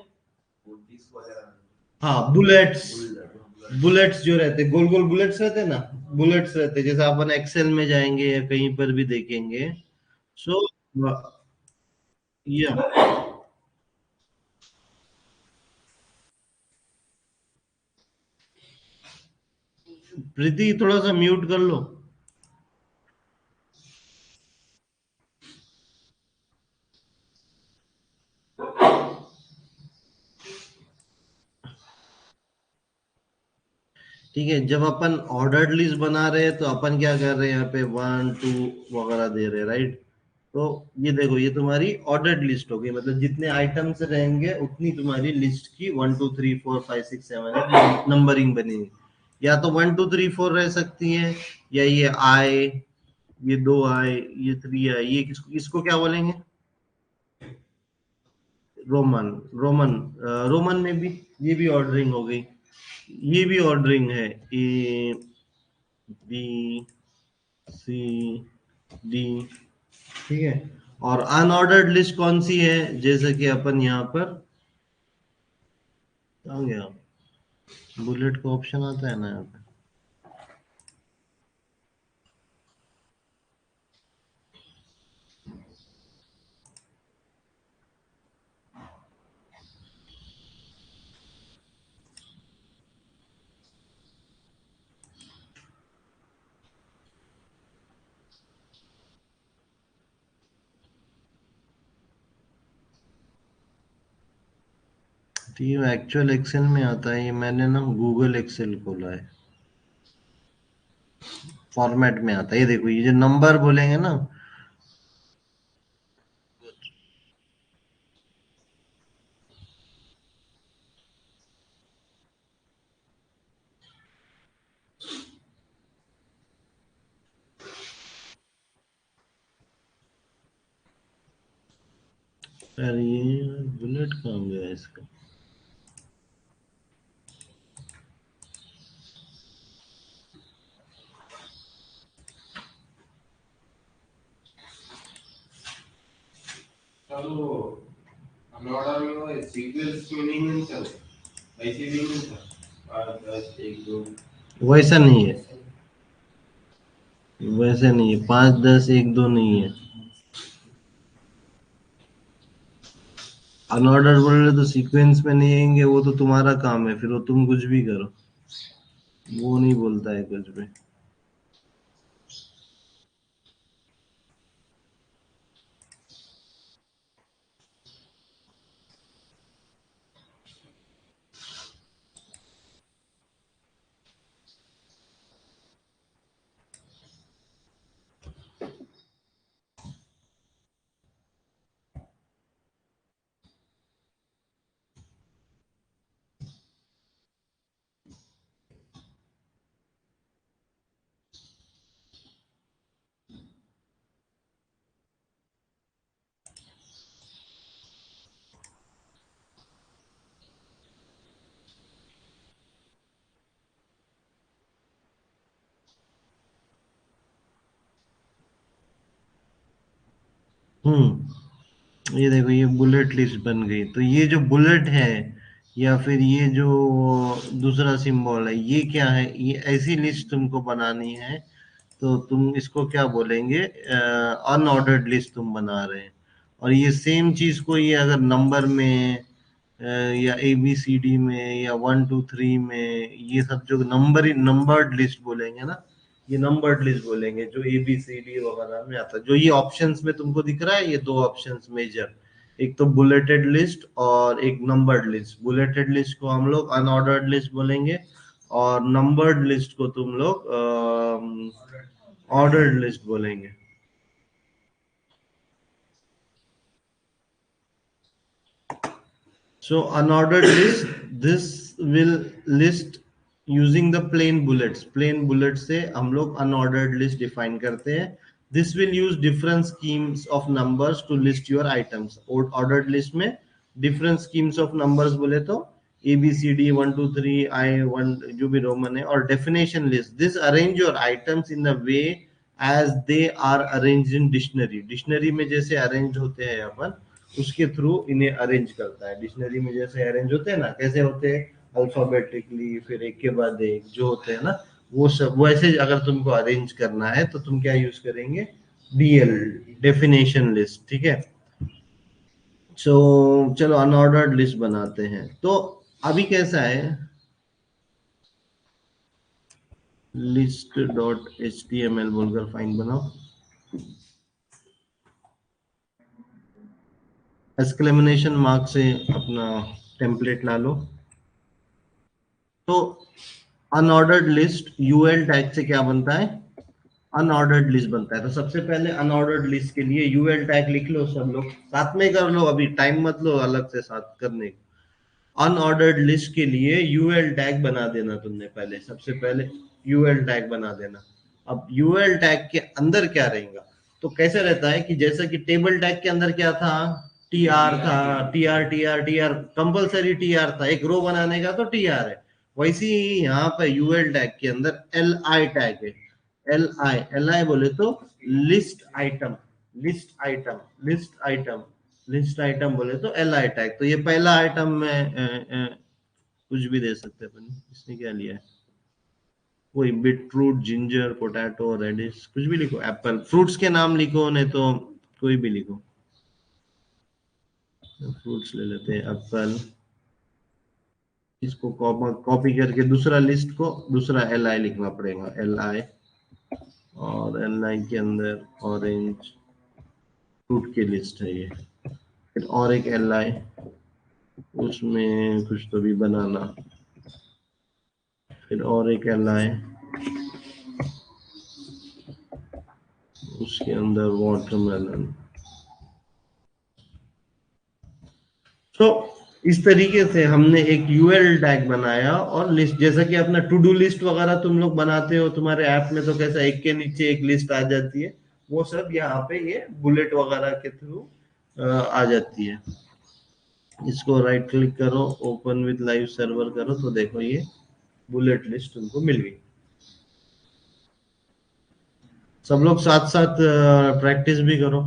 हाँ, बुलेट्स, बुलेट्स जो रहते, गोल गोल बुलेट्स रहते ना, बुलेट्स रहते, जैसे अपन एक्सेल में जाएंगे या कहीं पर भी देखेंगे। सो या प्रीति थोड़ा सा म्यूट कर लो। ठीक है, जब अपन ऑर्डर्ड लिस्ट बना रहे हैं तो अपन क्या कर रहे हैं, यहाँ पे 1 2 वगैरह दे रहे हैं, राइट। तो ये देखो, ये तुम्हारी ऑर्डर्ड लिस्ट हो गई, मतलब जितने आइटम्स रहेंगे उतनी तुम्हारी लिस्ट की 1 2 3 4 5 6 7 8 नंबरिंग बनेगी। या तो 1 2 3 4 रह सकती है, या ये आई, ये 2 I, ये 3 I, ये किसको इसको क्या बोलेंगे, रोमन, रोमन, रोमन में भी ये भी ऑर्डरिंग हो गई, ये भी ऑर्डरिंग है, ए बी सी डी। ठीक है। और अनऑर्डर्ड लिस्ट कौन सी है, जैसे कि अपन यहाँ पर आ गया, बुलेट का ऑप्शन आता है ना यहाँ पे। तो ये एक्चुअल एक्सेल में आता है, ये मैंने ना गूगल एक्सेल खोला है, फॉर्मेट में आता है। ये देखो, ये जो नंबर बोलेंगे ना, यार ये बुलेट कहाँ गया इसका। वैसा नहीं है, वैसे नहीं है, 5 10 1 2 नहीं है। अनऑर्डर बोल रहे तो सीक्वेंस में नहीं आएंगे, वो तो तुम्हारा काम है, फिर वो तुम कुछ भी करो, वो नहीं बोलता है कुछ भी। ये देखो ये बुलेट लिस्ट बन गई। तो ये जो बुलेट है या फिर ये जो दूसरा सिंबल है, ये क्या है? ये ऐसी लिस्ट तुमको बनानी है। तो तुम इसको क्या बोलेंगे? अनऑर्डर्ड लिस्ट तुम बना रहे हैं। और ये सेम चीज को ये अगर नंबर में या ए बी सी डी में या 1 2 3 में, ये सब जो नंबर्ड लिस्ट बोलेंगे ना, ये नंबर्ड लिस्ट बोलेंगे जो ए बी सी डी वगैरह में आता है। जो ये ऑप्शंस में तुमको दिख रहा है, ये दो ऑप्शंस मेजर, एक तो बुलेटेड लिस्ट और एक नंबर्ड लिस्ट। बुलेटेड लिस्ट को हम लोग अनऑर्डर्ड लिस्ट बोलेंगे, और नंबर्ड लिस्ट को तुम लोग ऑर्डर्ड लिस्ट बोलेंगे। So unordered list, this will list using the plain bullets. Plain bullets से हम लोग unordered list define करते हैं. This will use different schemes of numbers to list your items. Ordered list में different schemes of numbers बोले तो A B C D 1 2 3 I 1 जो भी रोमन है, और definition list. This arrange your items in the way as they are arranged in dictionary. Dictionary में जैसे arranged होते हैं अपन, उसके थ्रू इन्हें अरेंज करता है। डिक्शनरी में जैसे अरेंज होते हैं ना, कैसे होते हैं? अल्फाबेटिकली, फिर एक के बाद एक जो होते हैं ना, वो सब वैसे अगर तुमको अरेंज करना है तो तुम क्या यूज करेंगे? DL, definition list. ठीक है। सो चलो अनऑर्डर्ड लिस्ट बनाते हैं। तो अभी कैसा है? List dot H T M L बोलकर फाइन बनाओ, एक्सक्लेमेनेशन मार्क से अपना टेम्पलेट ला लो। तो अनऑर्डर्ड लिस्ट यूएल टैग से क्या बनता है? अनऑर्डर्ड लिस्ट बनता है। तो सबसे पहले अनऑर्डर्ड लिस्ट के लिए यूएल टैग लिख लो, सब लोग साथ में कर लो, अभी टाइम मत लो अलग से साथ करने। अनऑर्डर्ड लिस्ट के लिए यूएल टैग बना देना तुमने, पहले सबसे पहले यूएल टैग बना देना। अब यूएल टैग के अंदर क्या रहेगा? तो कैसे रहता है कि जैसे कि टेबल टैग के अंदर क्या था? टी आर था, T R T R T R, compulsory T R था, एक रो बनाने का तो टी आर है। वैसे ही यहाँ पे यूएल टैग के अंदर एल आई टैग है। एल आई बोले तो list item, list item, list item, list item बोले तो एल आई टैग। तो ये पहला आइटम में कुछ भी दे सकते हैं अपन। इसने क्या लिया है? कोई बीटरूट, जिंजर, पोटैटो, रेडिश, कुछ भी लिखो। एप्पल, फ्रूट्स के नाम लिखो, नहीं तो कोई भी लिखो। फ्रूट्स ले लेते हैं, एप्पल। इसको कॉपी करके दूसरा लिस्ट को दूसरा एल आई लिखना पड़ेगा, एल आई। और एल आई के अंदर ऑरेंज फ्रूट की लिस्ट है ये। फिर और एक एल आई, उसमें कुछ तो भी बनाना। फिर और एक एल आई, उसके अंदर वाटरमेलन। तो इस तरीके से हमने एक यूएल टैग बनाया। और लिस्ट जैसा कि अपना टू डू लिस्ट वगैरह तुम लोग बनाते हो तुम्हारे ऐप में, तो कैसा एक के नीचे एक लिस्ट आ जाती है, वो सब यहाँ पे ये बुलेट वगैरह के थ्रू आ जाती है। इसको राइट क्लिक करो, ओपन विद लाइव सर्वर करो, तो देखो ये बुलेट लिस्ट तुमको मिल गई। सब लोग साथ साथ प्रैक्टिस भी करो।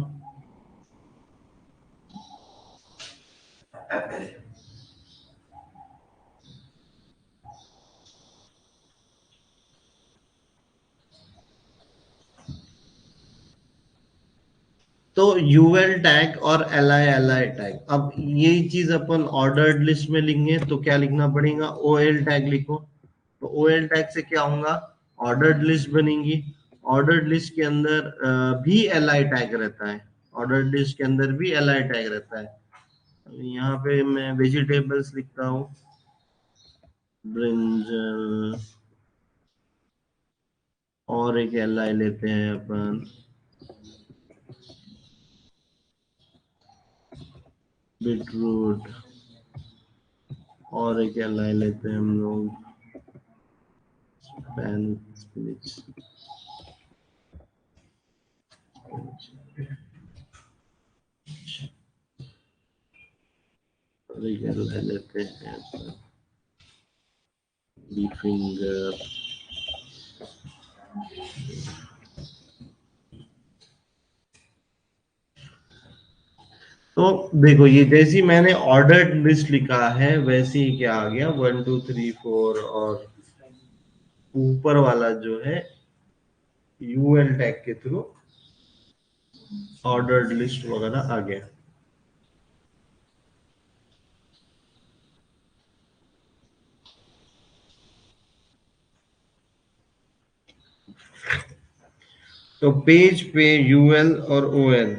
तो यूएल टैग और एल आई टैग, अब यही चीज अपन ऑर्डर्ड लिस्ट में लिखेंगे तो क्या लिखना पड़ेगा? ओ एल टैग लिखो। तो ओ एल टैग से क्या होगा? ऑर्डर्ड लिस्ट बनेगी। ऑर्डर्ड लिस्ट के अंदर भी एल आई टैग रहता है। ऑर्डर्ड लिस्ट के अंदर भी एल आई टैग रहता है। यहाँ पे मैं वेजिटेबल्स लिखता हूँ, ब्रिंजल। और एक एल आई लेते हैं अपन, बीटरूट। और एक एल आई लेते हैं हम लोग, पैन स्पिनच। और एक एल आई लेते हैं फिंगर। तो देखो ये जैसी मैंने ऑर्डर्ड लिस्ट लिखा है वैसे ही क्या आ गया 1 2 3 4 और ऊपर वाला जो है यूएल टैग के थ्रू ऑर्डर्ड लिस्ट वगैरह आ गया। तो पेज पे यूएल और ओएल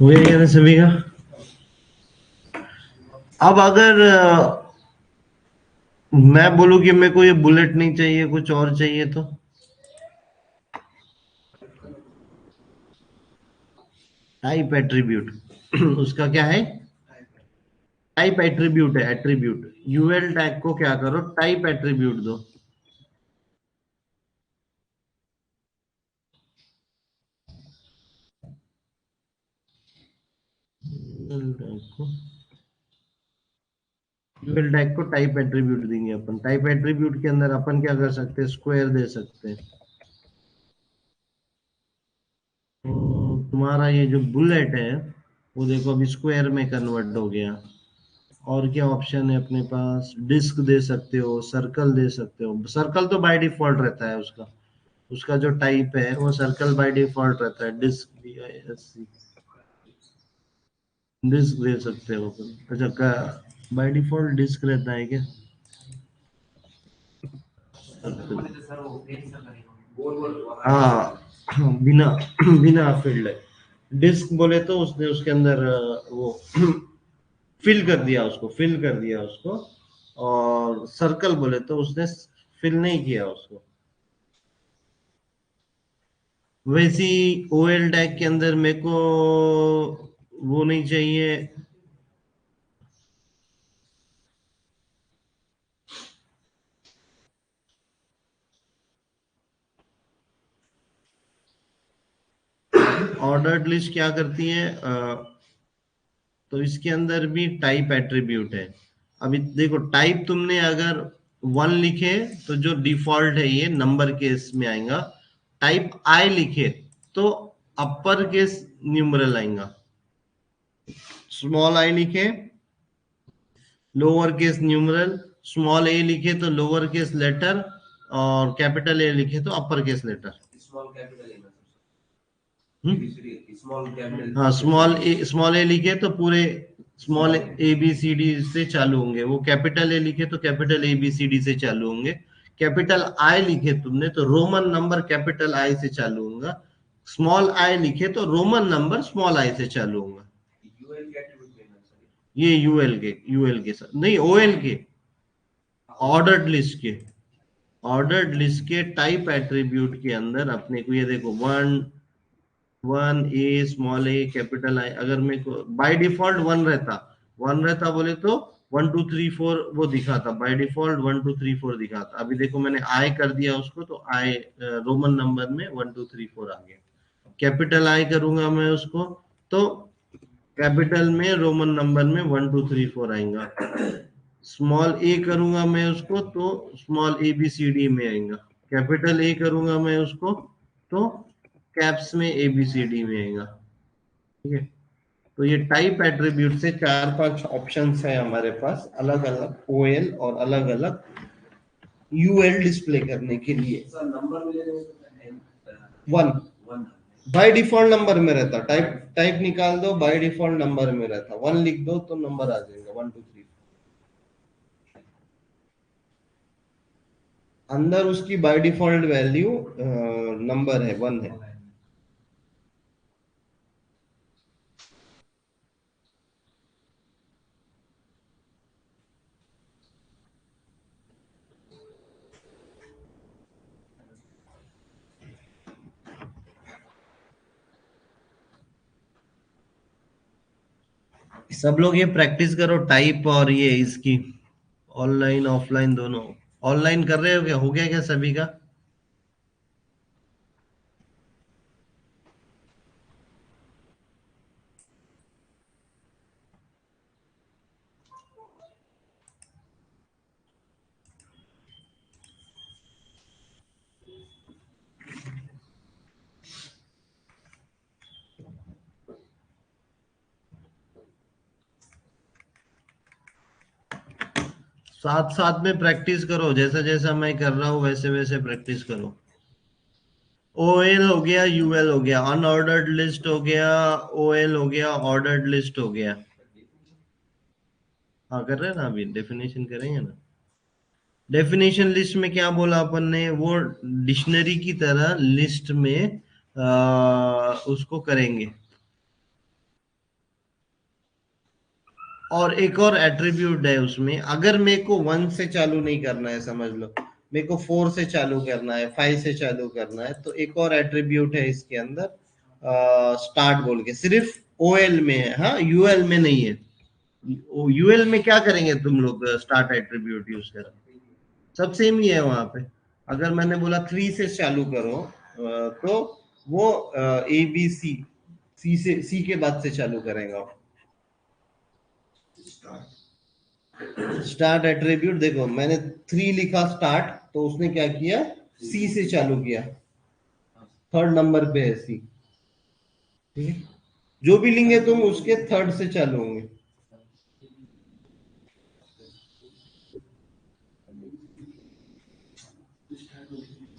हुए क्या ना सभी का। अब अगर मैं बोलूं कि मेरे को ये बुलेट नहीं चाहिए कुछ और चाहिए तो टाइप एट्रीब्यूट उसका क्या है टाइप एट्रीब्यूट है एट्रीब्यूट यूएल टैग को क्या करो टाइप एट्रीब्यूट दो। यूएल टैग को टाइप एट्रीब्यूट देंगे अपन टाइप एट्रीब्यूट के अंदर अपन क्या कर सकते हैं स्क्वायर दे सकते हैं। तो तुम्हारा ये जो बुलेट है वो देखो अभी स्क्वायर में कन्वर्ट हो गया। और क्या ऑप्शन है अपने पास डिस्क दे सकते हो सर्कल दे सकते हो सर्कल तो बाय डिफॉल्ट रहता है उसका उसका जो टाइप है वो सर्कल बाय डिफॉल्ट रहता है डिस्क डिस्क दे सकते हो अपन अच्छा का बाय डिफॉल्ट डिस्क रहता है क्या हाँ बिना बिना फील्ड डिस्क बोले तो उसने उसके अंदर वो फिल कर दिया उसको और सर्कल बोले तो उसने फिल नहीं किया उसको। वैसी ओएल टैग के अंदर मेरे को वो नहीं चाहिए। ऑर्डर्ड लिस्ट क्या करती है तो इसके अंदर भी टाइप एट्रीब्यूट है। अभी देखो टाइप तुमने अगर 1 लिखे तो जो डिफॉल्ट है ये नंबर केस में आएगा। टाइप आई लिखे तो अपर केस न्यूमरल आएगा। स्मॉल आई लिखे lower case numeral small A लिखे तो लोअर केस लेटर और कैपिटल ए लिखे तो अपर केस लेटर। हाँ स्मॉल ए लिखे तो पूरे small A B C D से चालू होंगे वो कैपिटल ए लिखे तो capital A B C D से चालू होंगे। कैपिटल आई लिखे तुमने तो रोमन नंबर कैपिटल आई से चालू होगा। स्मॉल आई लिखे तो रोमन नंबर स्मॉल आई से चालू होगा। ये यूएल के साथ नहीं ओएल के ऑर्डर्ड लिस्ट के ऑर्डर्ड लिस्ट के टाइप एट्रीब्यूट के अंदर अपने को ये देखो 1 स्मॉल ए कैपिटल आई अगर मेरे को बाय डिफॉल्ट 1 रहता बोले तो 1 2 3 4 वो दिखाता बाय डिफॉल्ट 1 2 3 4 दिखाता। अभी देखो मैंने आई कर दिया उसको तो आई रोमन नंबर में 1 2 3 4 आ गया। कैपिटल आई करूंगा मैं उसको तो कैपिटल में रोमन नंबर में 1 2 3 4 आएगा। स्मॉल ए करूंगा मैं उसको तो small A B C D में आएगा। कैपिटल ए करूंगा मैं उसको तो कैप्स में ए बी सी डी में आएगा। ठीक है तो ये टाइप एट्रीब्यूट से 4 5 ऑप्शंस है हमारे पास अलग अलग ओएल और अलग अलग यूएल डिस्प्ले करने के लिए। वन बाय डिफॉल्ट नंबर में रहता, टाइप टाइप निकाल दो, बाय डिफॉल्ट नंबर में रहता, वन लिख दो तो नंबर आ जाएगा 1 2 3। अंदर उसकी बाय डिफॉल्ट वैल्यू नंबर है, वन है। सब लोग ये प्रैक्टिस करो टाइप और ये इसकी, ऑनलाइन ऑफलाइन दोनों। ऑनलाइन कर रहे हो क्या, हो गया क्या सभी का? साथ साथ में प्रैक्टिस करो, जैसा जैसा मैं कर रहा हूँ वैसे वैसे प्रैक्टिस करो। ओएल हो गया, यूएल हो गया, अनऑर्डर्ड लिस्ट हो गया, ओएल हो गया, ऑर्डर्ड लिस्ट हो गया। हाँ कर रहे हैं ना, अभी डेफिनेशन करेंगे ना। डेफिनेशन लिस्ट में क्या बोला अपन ने, वो डिक्शनरी की तरह लिस्ट में उसको करेंगे। और एक और एट्रीब्यूट है उसमें, अगर मेरे को वन से चालू नहीं करना है, समझ लो मेरे को फोर से चालू करना है, फाइव से चालू करना है, तो एक और एट्रीब्यूट है इसके अंदर, स्टार्ट बोल के, सिर्फ ओएल में है, हाँ यूएल में नहीं है। यूएल में क्या करेंगे तुम लोग, स्टार्ट एट्रीब्यूट यूज कर, सब सेम ही है वहां पे। अगर मैंने बोला थ्री से चालू करो, तो वो ए बी सी, सी से, सी के बाद से चालू करेगा। स्टार्ट एट्रीब्यूट देखो, मैंने थ्री लिखा स्टार्ट, तो उसने क्या किया, सी से चालू किया, थर्ड नंबर पे है सी। ठीक है, जो भी लेंगे तुम उसके थर्ड से चालू होंगे।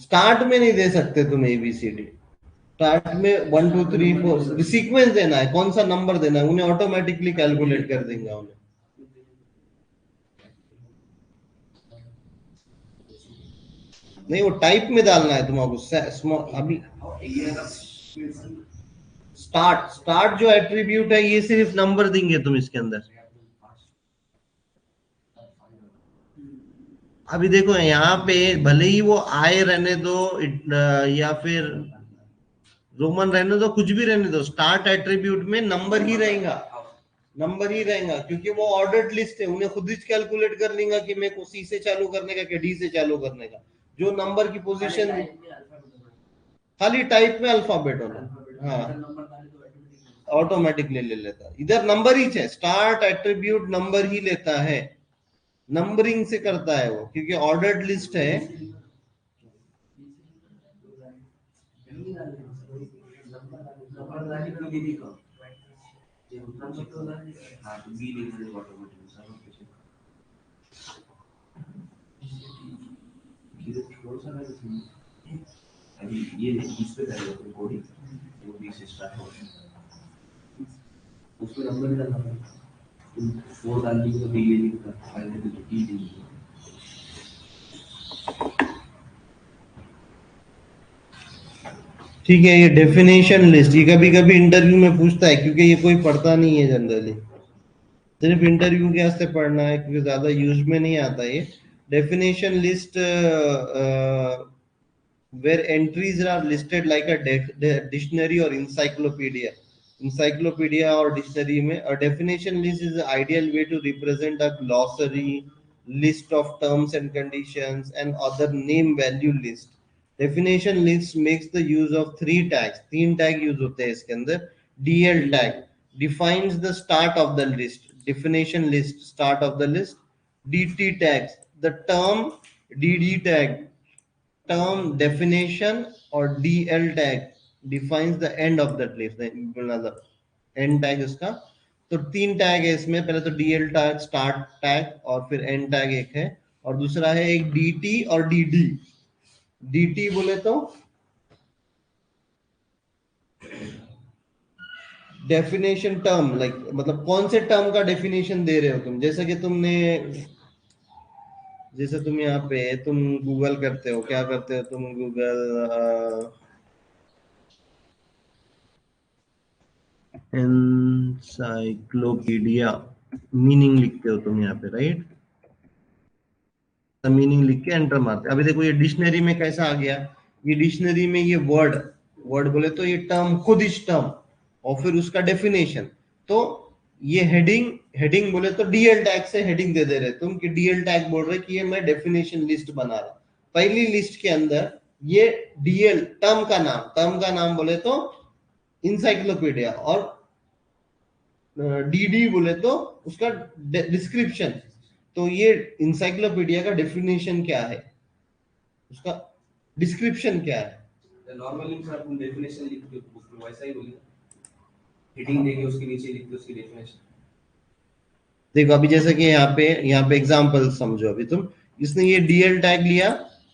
स्टार्ट में नहीं दे सकते तुम एबीसीडी, स्टार्ट में one two three four sequence देना है, कौन सा नंबर देना है, उन्हें ऑटोमेटिकली कैलकुलेट कर देंगे उन्हें। नहीं, वो टाइप में डालना है तुमको अभी। स्टार्ट स्टार्ट जो एट्रीब्यूट है ये सिर्फ नंबर देंगे तुम इसके अंदर। अभी देखो यहाँ पे, भले ही वो आए रहने दो, या फिर रोमन रहने दो, कुछ भी रहने दो, स्टार्ट एट्रीब्यूट में नंबर ही रहेगा, नंबर ही रहेगा, क्योंकि वो ऑर्डर्ड लिस्ट है, उन्हें खुद ही कैलकुलेट कर लेगा कि मेरे को सी से चालू करने का कि डी से चालू करने का, जो नंबर की पोजीशन, खाली टाइप में अल्फाबेट होना, हाँ ऑटोमेटिकली ले लेता है, इधर नंबर ही है, स्टार्ट एट्रीब्यूट नंबर ही लेता है, नंबरिंग से करता है वो, क्योंकि ऑर्डर्ड लिस्ट है। ठीक है, ये डेफिनेशन लिस्ट ये कभी कभी इंटरव्यू में पूछता है, क्योंकि ये कोई पढ़ता नहीं है जनरली, सिर्फ इंटरव्यू के वास्ते पढ़ना है, क्योंकि ज्यादा यूज में नहीं आता ये। Definition list where entries are listed like a dictionary or encyclopedia or dictionary में, a definition list is the ideal way to represent a glossary, list of terms and conditions, and other name value list. Definition list makes the use of three tags, तीन tag use होते हैं इसके अंदर। DL tag defines the start of the list, definition list start of the list। DT tags the term, DD tag term definition, और DL tag defines the end of that list, मतलब end tag इसका। तो तीन tag है इसमें, पहले तो DL tag start tag, और फिर end टैग एक है। और दूसरा है एक dt और dd। dt बोले तो डेफिनेशन टर्म, लाइक मतलब कौन से टर्म का डेफिनेशन दे रहे हो तुम, जैसे कि तुमने, जैसे तुम यहाँ पे तुम गूगल करते हो, क्या करते हो तुम, गूगल एनसाइक्लोपीडिया मीनिंग लिखते हो तुम यहाँ पे, राइट। मीनिंग लिख के एंटर मारते, अभी देखो ये डिक्शनरी में कैसा आ गया, ये डिक्शनरी में ये वर्ड, वर्ड बोले तो ये टर्म, खुद इस टर्म, और फिर उसका डेफिनेशन। तो ये हेडिंग, हेडिंग बोले तो डीएल टैग से हेडिंग दे दे रहे तुम, कि डीएल टैग बोल रहे कि ये मैं डेफिनेशन लिस्ट बना रहा, पहली लिस्ट के अंदर ये डीएल टर्म का नाम, टर्म का नाम बोले तो इंसाइक्लोपीडिया, और डीडी बोले तो उसका डिस्क्रिप्शन। तो ये इंसाइक्लोपीडिया का डेफिनेशन क्या है, उसका डिस्क्रिप्शन क्या है। नॉर्मली अपन डेफिनेशन लिखते हो बुक में, वैसा ही बोलिए, हेडिंग देके उसके नीचे लिखते हो उसकी डेफिनेशन। देखो अभी जैसे कि यहाँ पे एग्जांपल समझो, अभी तुम, इसने ये डीएल टैग लिया,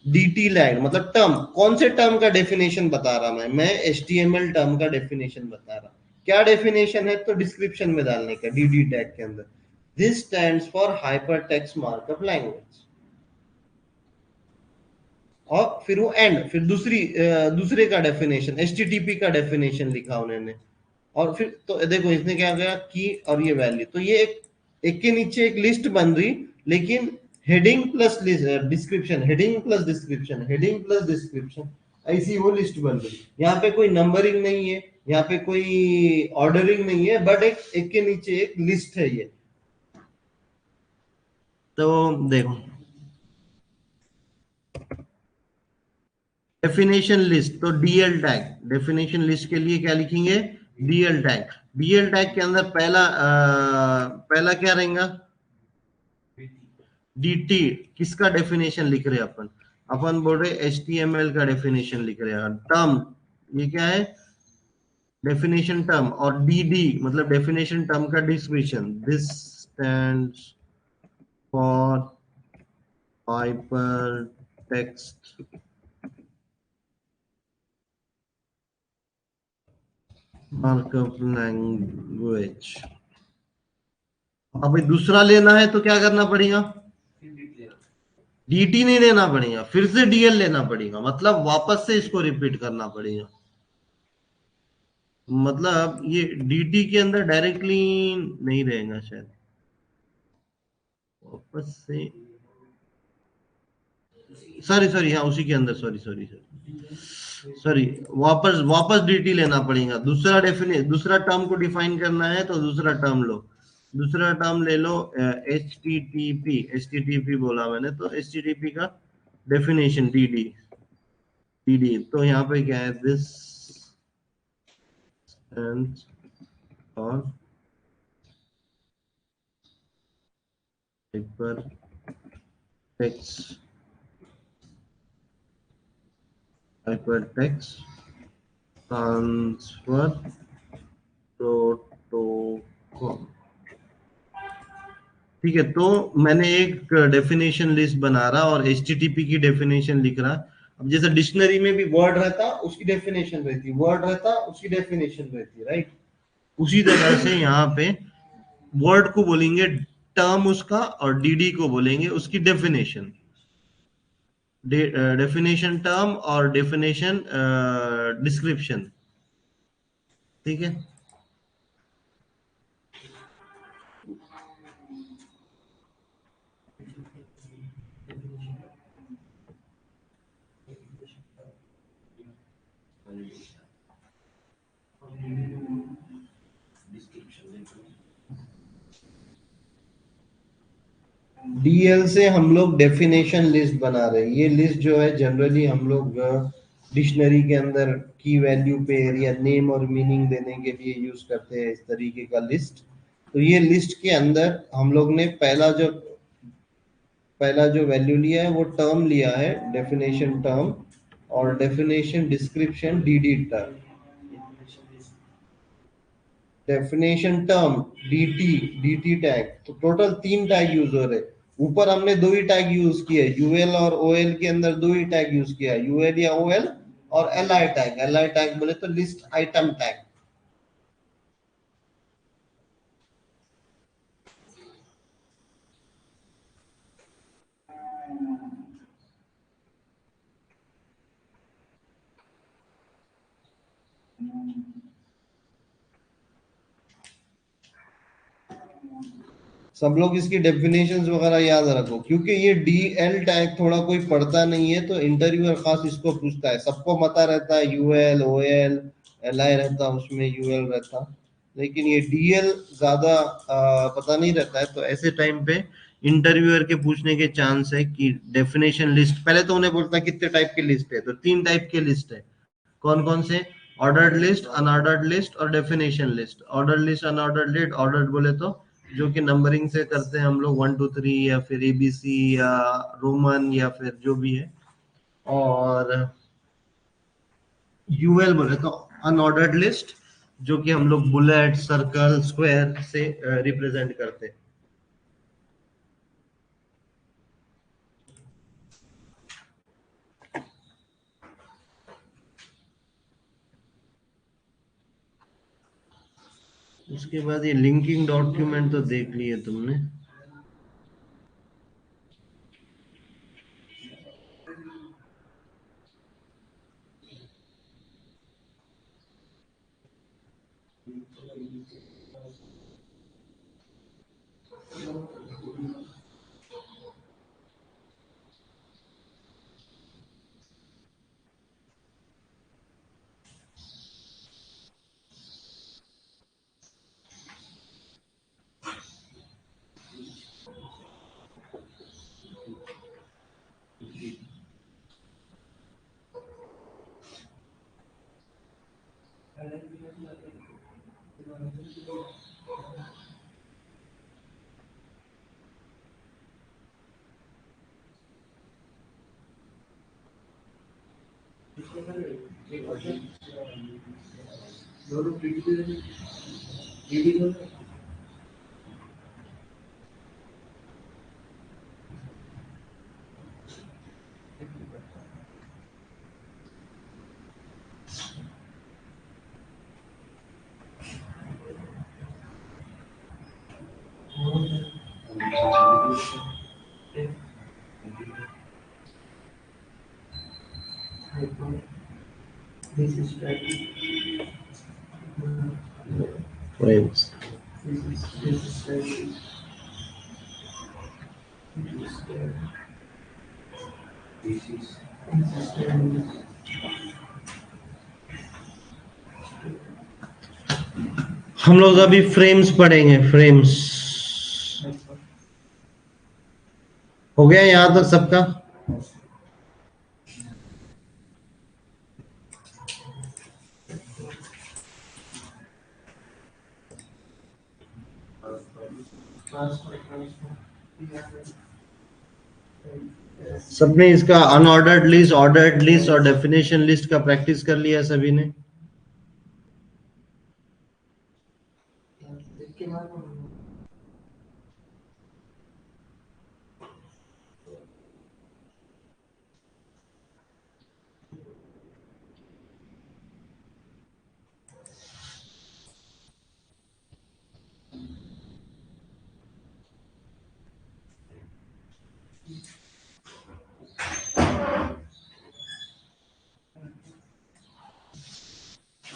डीटी लैग मतलब टर्म, कौन से टर्म का डेफिनेशन बता रहा मैं एचटीएमएल टर्म का डेफिनेशन बता रहा, क्या डेफिनेशन है, तो डिस्क्रिप्शन में डालने का डीडी टैग के अंदर, this stands for hyper text markup language, और फिर वो एंड, फिर दूसरे का डेफिनेशन एचटीटीपी का डेफिनेशन लिखा उन्होंने, और फिर तो देखो इसने क्या किया, की और ये वैल्यू, तो ये एक के नीचे एक लिस्ट बन रही, लेकिन heading plus description, heading plus description, heading plus description, ऐसी वो लिस्ट बन रही। यहाँ पे कोई नंबरिंग नहीं है, यहाँ पे कोई ऑर्डरिंग नहीं है, बट एक के नीचे एक लिस्ट है ये। तो देखो डेफिनेशन लिस्ट, तो डीएल टैग, डेफिनेशन लिस्ट के लिए क्या लिखेंगे, डीएल टैग। डीएल टैग के अंदर पहला क्या रहेगा, डीटी, किसका डेफिनेशन लिख रहे हैं अपन, अपन बोल रहे एचटीएमएल का डेफिनेशन लिख रहे हैं, टर्म, ये क्या है डेफिनेशन टर्म, और डीडी मतलब डेफिनेशन टर्म का description, this stands for hyper text markup language. अभी दूसरा लेना है तो क्या करना पड़ेगा, डीटी नहीं लेना पड़ेगा, फिर से डीएल लेना पड़ेगा, मतलब वापस से इसको रिपीट करना पड़ेगा, मतलब ये डीटी के अंदर डायरेक्टली नहीं रहेगा शायद, वापस से, सॉरी सॉरी, हाँ उसी के अंदर, सॉरी सॉरी सॉरी सॉरी, वापस वापस डीटी लेना पड़ेगा, दूसरा डेफिनेट, दूसरा टर्म को डिफाइन करना है तो दूसरा टर्म लो, दूसरा टर्म ले लो, H T T P, H T T P बोला मैंने, तो एच टी टी पी का डेफिनेशन डीडी, डीडी तो यहाँ पे क्या है, this stands for hypertext, hypertext transfer protocol। ठीक है, तो मैंने एक डेफिनेशन लिस्ट बना रहा और एचटीटीपी की डेफिनेशन लिख रहा। अब जैसे डिक्शनरी में भी वर्ड रहता उसकी डेफिनेशन रहती, वर्ड रहता उसकी डेफिनेशन रहती, राइट। उसी तरह से यहाँ पे वर्ड को बोलेंगे टर्म उसका, और डीडी को बोलेंगे उसकी डेफिनेशन, डेफिनेशन टर्म और डेफिनेशन डिस्क्रिप्शन, ठीक है। डीएल से हम लोग डेफिनेशन लिस्ट बना रहे हैं, ये लिस्ट जो है जनरली हम लोग डिक्शनरी के अंदर की वैल्यू पेयर या नेम और मीनिंग देने के लिए यूज करते हैं, इस तरीके का लिस्ट। तो ये लिस्ट के अंदर हम लोग ने पहला जो वैल्यू लिया है वो टर्म लिया है, डेफिनेशन टर्म, और definition description DD term, definition term DT, DT tag, तो टोटल 3 टैग यूज हो रहे, ऊपर हमने दो ही टैग यूज किए, यूएल और ओएल के अंदर दो ही टैग यूज किया, यूएल या ओएल और एलआई टैग। एलआई टैग बोले तो लिस्ट आइटम टैग। सब लोग इसकी डेफिनेशंस वगैरह याद रखो, क्योंकि ये डी एल टैग थोड़ा कोई पढ़ता नहीं है, तो इंटरव्यूअर खास इसको पूछता है। सबको पता रहता है यूएल ओएल एल आई रहता, उसमें यूएल रहता, लेकिन ये डीएल ज्यादा पता नहीं रहता है। तो ऐसे टाइम पे इंटरव्यूअर के पूछने के चांस है कि डेफिनेशन लिस्ट, पहले तो उन्हें बोलता है कितने टाइप की लिस्ट है, तो 3 टाइप की लिस्ट है। कौन कौन से? ऑर्डर्ड लिस्ट, अनऑर्डर्ड लिस्ट और definition list. Ordered list, unordered list, ordered बोले तो जो कि नंबरिंग से करते हैं हम लोग, 1 2 3 या फिर एबीसी या रोमन या फिर जो भी है। और यूएल बोले तो अनऑर्डर्ड लिस्ट, जो कि हम लोग बुलेट सर्कल स्क्वायर से रिप्रेजेंट करते हैं। उसके बाद ये लिंकिंग डॉक्यूमेंट तो देख लिए तुमने। फ्रेम्स, हम लोग अभी फ्रेम्स पढ़ेंगे। फ्रेम्स हो गया यहाँ तक सबका? सबने इसका अनऑर्डर्ड लिस्ट, ऑर्डर्ड लिस्ट और डेफिनेशन लिस्ट का प्रैक्टिस कर लिया सभी ने?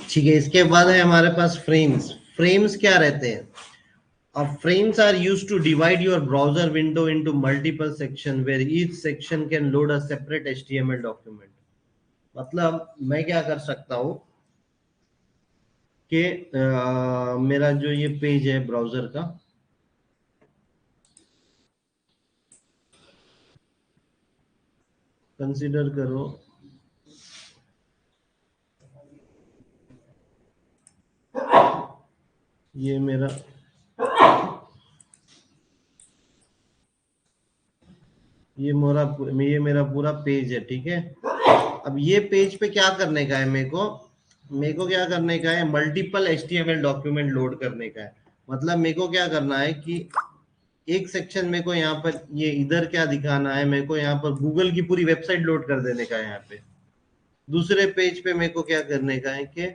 ठीक है, इसके बाद है हमारे पास फ्रेम्स। फ्रेम्स क्या रहते हैं? Frames are used to divide your browser window into multiple sections where each section can load a separate HTML document. मतलब मैं क्या कर सकता हूँ कि मेरा जो ये पेज है ब्राउजर का, कंसीडर करो ये मेरा ये मेरा पूरा पेज है, ठीक है। अब ये पेज पे क्या करने का है मेरे को क्या करने का है? मल्टीपल HTML डॉक्यूमेंट लोड करने का है। मतलब मेरे को क्या करना है कि एक सेक्शन मेरे को यहाँ पर ये इधर क्या दिखाना है, मेरे को यहाँ पर गूगल की पूरी वेबसाइट लोड कर देने का है। यहाँ पे दूसरे पेज पे मेरे को क्या करने का है कि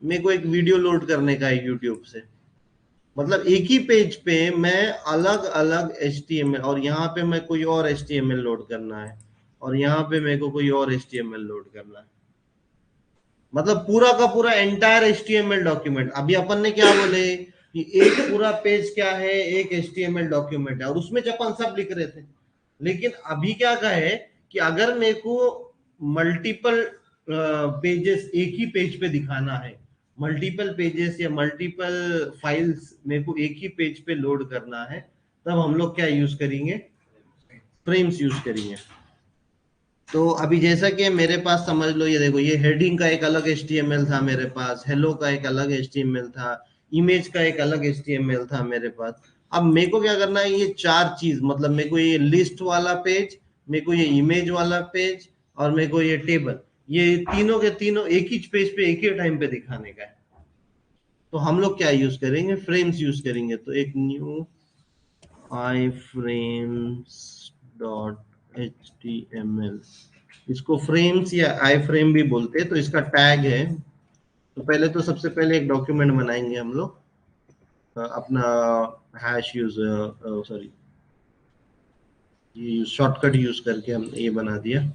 मेरे को एक वीडियो लोड करने का है यूट्यूब से। मतलब एक ही पेज पे मैं अलग अलग HTML, और यहाँ पे मैं कोई और HTML लोड करना है, और यहाँ पे मेरे को कोई और HTML लोड करना है। मतलब पूरा का पूरा एंटायर HTML डॉक्यूमेंट। अभी अपन ने क्या बोले कि एक पूरा पेज क्या है, एक HTML डॉक्यूमेंट है, और उसमें अपन सब लिख रहे थे। लेकिन अभी क्या कहे कि अगर मेरे को मल्टीपल पेजेस एक ही पेज पे दिखाना है, मल्टीपल पेजेस या मल्टीपल फाइल्स मेरे को एक ही पेज पे लोड करना है, तब हम लोग क्या यूज करेंगे, फ्रेम्स यूज करेंगे। तो अभी जैसा कि मेरे पास समझ लो, ये देखो, ये हेडिंग का एक अलग HTML था मेरे पास, हेलो का एक अलग HTML था, इमेज का एक अलग HTML था मेरे पास। अब मेरे को क्या करना है, ये चार चीज, मतलब मेरे को ये लिस्ट वाला पेज, मेरे को ये इमेज वाला पेज, और मेरे को ये टेबल, ये तीनों के तीनों एक ही पेज पे एक ही टाइम पे दिखाने का है। तो हम लोग क्या यूज करेंगे, फ्रेम्स यूज करेंगे। तो एक न्यू आई फ्रेम्स डॉट HTML, इसको फ्रेम्स या आई फ्रेम भी बोलते हैं, तो इसका टैग है। तो पहले तो सबसे पहले एक डॉक्यूमेंट बनाएंगे हम लोग, अपना हैश यूज, सॉरी, ये शॉर्टकट यूज करके हम ये बना दिया।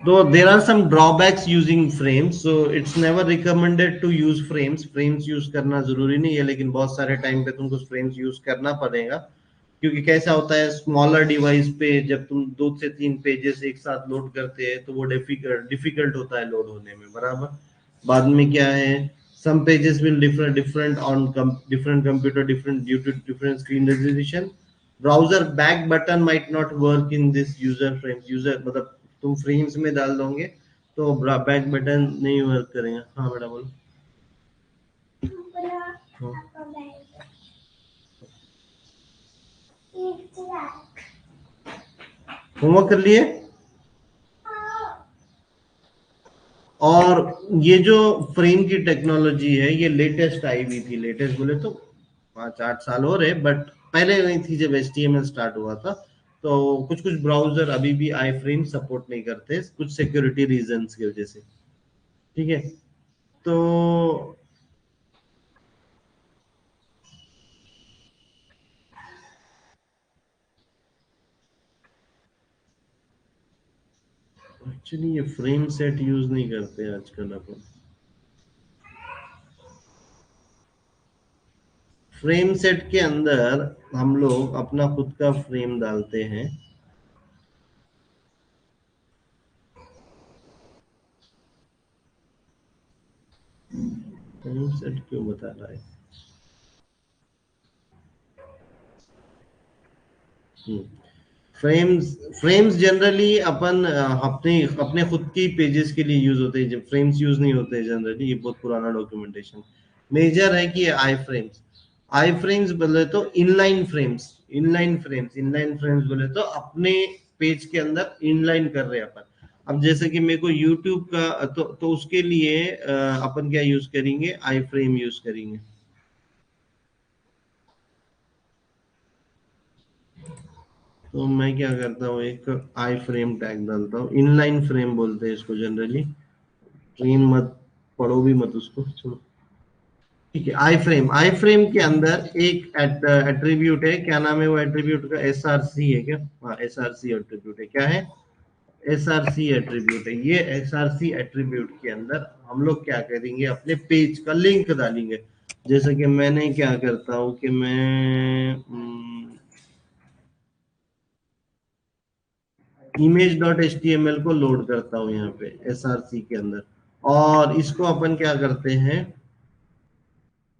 So there are some drawbacks using frames, so it's never recommended to use frames. Frames use करना जरूरी नहीं है, लेकिन बहुत सारे टाइम पे तुमको frames use करना पड़ेगा। क्योंकि कैसा होता है, स्मॉलर डिवाइस पे जब तुम 2 से 3 पेजेस एक साथ लोड करते हैं, तो वो डिफिकल्ट होता है लोड होने में, बराबर। बाद में क्या है, some pages will different on different computer, different due to different screen resolution. Browser back button might not work in this user frames, user मतलब तुम फ्रेम्स में डाल दोगे तो बैक बटन नहीं वर्क करेगा। हाँ बेटा बोलो। होमवर्क कर लिए? और ये जो फ्रेम की टेक्नोलॉजी है, ये लेटेस्ट आई हुई थी, लेटेस्ट बोले तो 5-8 साल हो रहे, बट पहले नहीं थी जब HTML स्टार्ट हुआ था। तो कुछ कुछ ब्राउजर अभी भी आई फ्रेम सपोर्ट नहीं करते, कुछ सिक्योरिटी रीजंस की वजह से। ठीक है, तो एक्चुअली ये फ्रेम सेट यूज नहीं करते आजकल अपन। फ्रेम सेट के अंदर हम लोग अपना खुद का फ्रेम डालते हैं। फ्रेम सेट क्यों बता रहा है? फ्रेम्स फ्रेम्स जनरली अपन अपने अपने खुद की पेजेस के लिए यूज होते हैं, जब फ्रेम्स यूज नहीं होते जनरली, ये बहुत पुराना डॉक्यूमेंटेशन। मेजर है कि आई फ्रेम्स बोले तो इनलाइन फ्रेम्स बोले तो अपने पेज के अंदर इनलाइन कर रहे हैं अपन। अब जैसे कि मेरे को यूट्यूब का, तो उसके लिए अपन क्या यूज करेंगे, आई फ्रेम यूज करेंगे। तो मैं क्या करता हूँ, एक आई फ्रेम टैग डालता हूँ, इनलाइन फ्रेम बोलते हैं इसको जनरली। फ्रेम मत पढ़ो भी मत उसको, छोड़ो। ठीक है, आई फ्रेम के अंदर एक एट्रीब्यूट है, क्या नाम है वो एट्रीब्यूट का, SRC है क्या? हाँ, SRC एट्रीब्यूट है, क्या है, SRC एट्रीब्यूट है। ये SRC एट्रीब्यूट के अंदर हम लोग क्या करेंगे, अपने पेज का लिंक डालेंगे। जैसे कि मैंने क्या करता हूँ कि मैं image.html को लोड करता हूँ यहाँ पे SRC के अंदर, और इसको अपन क्या करते हैं,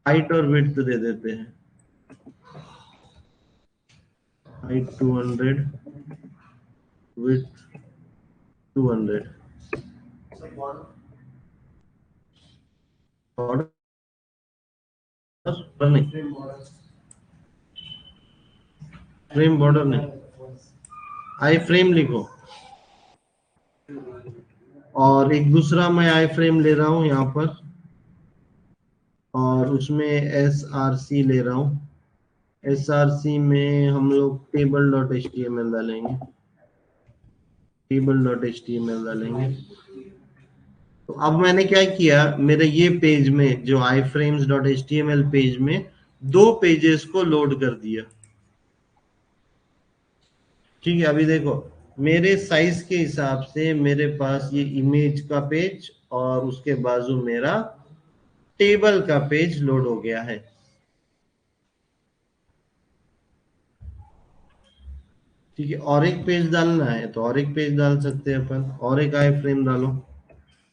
हाइट और विड्थ दे देते हैं। Height 200, width 200। बॉर्डर पर नहीं, फ्रेम बॉर्डर नहीं, आई फ्रेम लिखो। और एक दूसरा मैं आई फ्रेम ले रहा हूं यहाँ पर, और उसमें एस आर सी ले रहा हूँ। एस आर सी में हम लोग table dot H T M L डालेंगे, table dot H T M L डालेंगे। तो अब मैंने क्या किया, मेरे ये पेज में जो iframes dot H T M L page में दो पेजेस को लोड कर दिया। ठीक है, अभी देखो मेरे साइज के हिसाब से मेरे पास ये इमेज का पेज और उसके बाजू मेरा टेबल का पेज लोड हो गया है। ठीक है, और एक पेज डालना है तो और एक पेज डाल सकते हैं अपन, और एक आई फ्रेम डालो।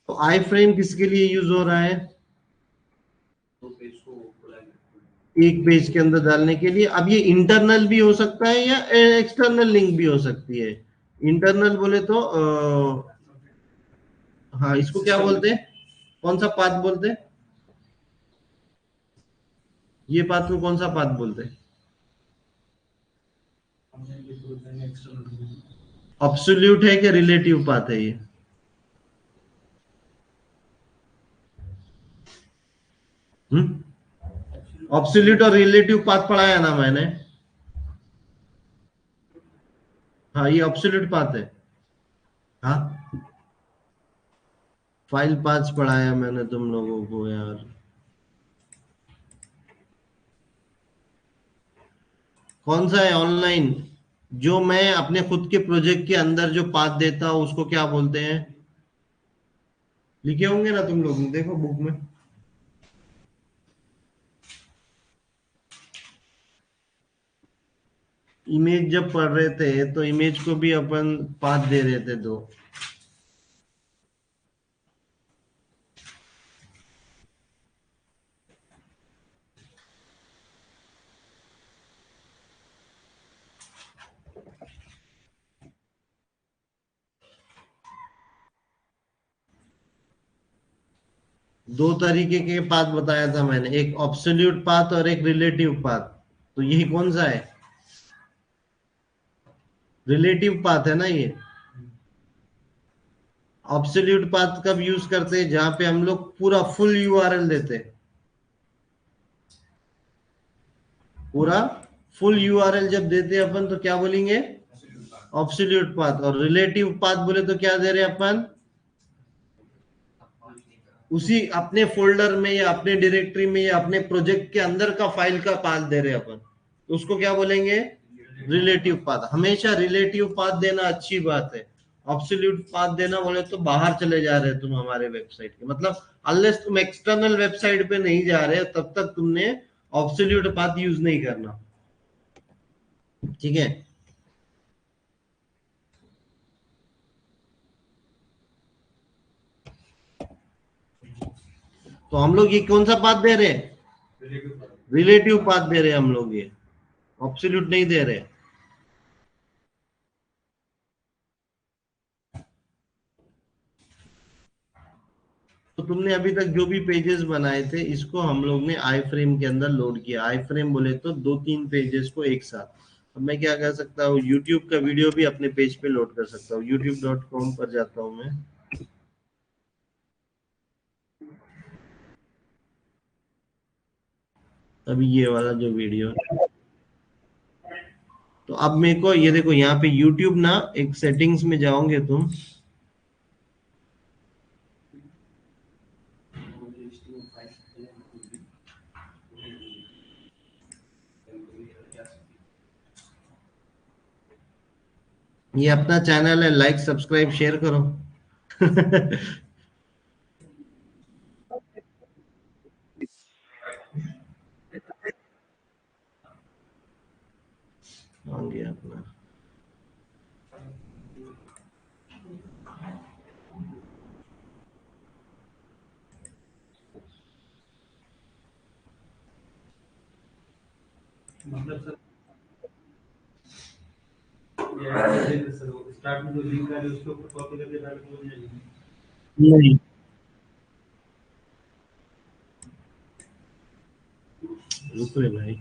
तो आई फ्रेम किसके लिए यूज हो रहा है? तो पेज को खुला है। एक पेज के अंदर डालने के लिए। अब ये इंटरनल भी हो सकता है या एक्सटर्नल लिंक भी हो सकती है। इंटरनल बोले तो हाँ, इसको क्या बोलते हैं, कौन सा पाथ बोलते हैं? ये पाथ को कौन सा पाथ बोलते हैं? ऑब्सोल्यूट है कि रिलेटिव पाथ है ये? ऑब्सोल्यूट और रिलेटिव पाथ पढ़ाया ना मैंने। हाँ, ये ऑब्सोल्यूट पाथ है। हाँ, फाइल पाथ पढ़ाया मैंने तुम लोगों को यार। कौन सा है ऑनलाइन? जो मैं अपने खुद के प्रोजेक्ट के अंदर जो पाथ देता हूं उसको क्या बोलते हैं? लिखे होंगे ना तुम लोग, देखो बुक में। इमेज जब पढ़ रहे थे तो इमेज को भी अपन पाथ दे रहे थे दो। दो तरीके के पाथ बताया था मैंने, एक ऑब्सोल्यूट पाथ और एक रिलेटिव पाथ। तो यही कौन सा है? रिलेटिव पाथ है ना ये। ऑब्सोल्यूट पाथ कब यूज करते हैं? जहां पे हम लोग पूरा फुल यूआरएल देते हैं, पूरा फुल यूआरएल जब देते हैं अपन तो क्या बोलेंगे? Absolute path. और रिलेटिव पाथ बोले तो क्या दे रहे हैं अपन? उसी अपने फोल्डर में या अपने डायरेक्टरी में या अपने प्रोजेक्ट के अंदर का फाइल का पाथ दे रहे हैं अपन, तो उसको क्या बोलेंगे? Relative path. हमेशा रिलेटिव पाथ देना अच्छी बात है। ऑब्सोल्यूट पाथ देना बोले तो बाहर चले जा रहे हो तुम हमारे वेबसाइट के, मतलब अनलेस तुम एक्सटर्नल वेबसाइट पे नहीं जा रहे हो तब तक तुमने ऑब्सोल्यूट पाथ यूज नहीं करना। ठीक है, तो हम लोग ये कौन सा पाथ दे रहे हैं? रिलेटिव पाथ दे रहे हैं हम लोग, ये ऑब्सोल्यूट नहीं दे रहे। तो तुमने अभी तक जो भी पेजेस बनाए थे इसको हम लोग ने आई फ्रेम के अंदर लोड किया। आई फ्रेम बोले तो दो तीन पेजेस को एक साथ। अब मैं क्या कर सकता हूँ, यूट्यूब का वीडियो भी अपने पेज पे लोड कर सकता हूँ। youtube.com पर जाता हूँ मैं। अभी ये वाला जो वीडियो है, तो अब मेरे को ये देखो यहाँ पे यूट्यूब ना, एक सेटिंग्स में जाओगे तुम। ये अपना चैनल है, लाइक सब्सक्राइब शेयर करो। होंगे अपना। मतलब सर स्टार्ट में जो लिंक है उसके ऊपर कॉपी करके डाल के हो जाएगी। नहीं, रुक रे भाई।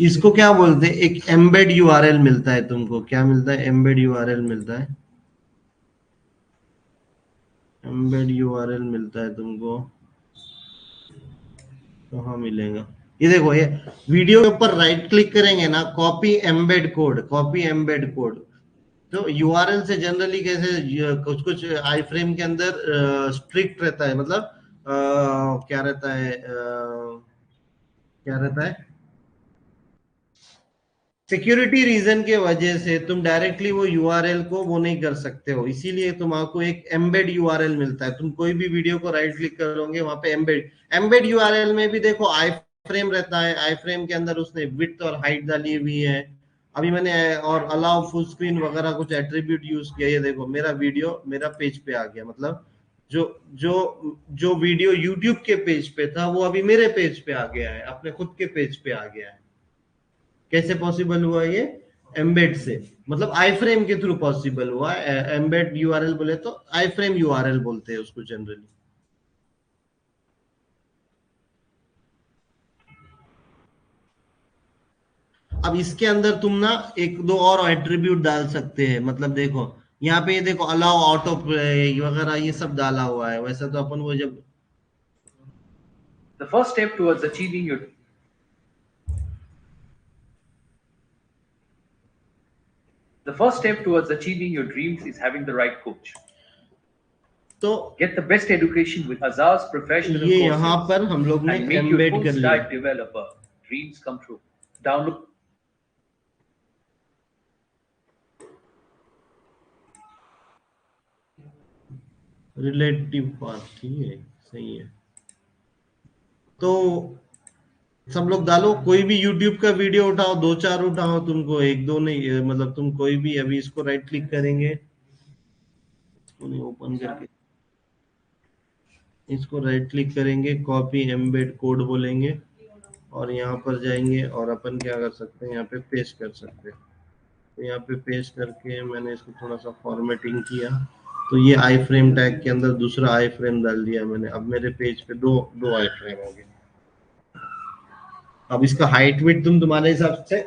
इसको क्या बोलते हैं, एक एम्बेड यूआरएल मिलता है तुमको, क्या मिलता है, एम्बेड यूआरएल मिलता है, एम्बेड यूआरएल मिलता है तुमको। कहाँ मिलेगा, ये देखो, ये वीडियो के ऊपर राइट क्लिक करेंगे ना, copy embed code, copy embed code. तो यूआरएल से जनरली कैसे कुछ कुछ आई फ्रेम के अंदर स्ट्रिक्ट रहता है, मतलब क्या रहता है, क्या रहता है, सिक्योरिटी रीजन के वजह से तुम डायरेक्टली वो यूआरएल को वो नहीं कर सकते हो, इसीलिए तुमको एक एम्बेड यूआरएल मिलता है। तुम कोई भी वीडियो को राइट क्लिक करोगे, वहां पे एम्बेड, एम्बेड यूआरएल में भी देखो आई फ्रेम रहता है, आई फ्रेम के अंदर उसने विड्थ और हाइट डाली हुई है। अभी मैंने और अलाउ फुल स्क्रीन वगैरह कुछ एट्रीब्यूट यूज किया, ये देखो मेरा वीडियो मेरा पेज पे आ गया, मतलब जो जो जो वीडियो यूट्यूब के पेज पे था वो अभी मेरे पेज पे आ गया है, अपने खुद के पेज पे आ गया है। कैसे पॉसिबल हुआ ये, एम्बेड से, मतलब आई फ्रेम के थ्रू पॉसिबल हुआ। एम्बेड यूआरएल बोले तो आई फ्रेम यूआरएल बोलते हैं उसको जनरली। अब इसके अंदर तुम ना एक दो और एट्रीब्यूट डाल सकते हैं, मतलब देखो यहाँ पे ये देखो अलाउ ऑटो प्ले वगैरह ये सब डाला हुआ है, वैसा तो अपन वो जब The first step towards achieving your The first step towards achieving your dreams is having the right coach. तो Get the best education with Azar's professional ये यहाँ courses पर हम लोग ने and make your embed full कर लिया। stack developer dreams come true. Download relative path, ठीक है, सही है। तो सब लोग डालो, कोई भी यूट्यूब का वीडियो उठाओ, दो चार उठाओ, तुमको एक दो नहीं, मतलब तुम कोई भी, अभी इसको राइट क्लिक करेंगे, ओपन करके इसको राइट क्लिक करेंगे, कॉपी एम्बेड कोड बोलेंगे और यहाँ पर जाएंगे और अपन क्या कर सकते हैं, यहाँ पे पेस्ट कर सकते हैं। तो यहाँ पे पेस्ट करके मैंने इसको थोड़ा सा फॉर्मेटिंग किया, तो ये आई फ्रेम टैग के अंदर दूसरा आई फ्रेम डाल दिया मैंने। अब मेरे पेज पे दो दो आई फ्रेम हो गए। अब इसका हाइट विड्थ तुम तुम्हारे हिसाब से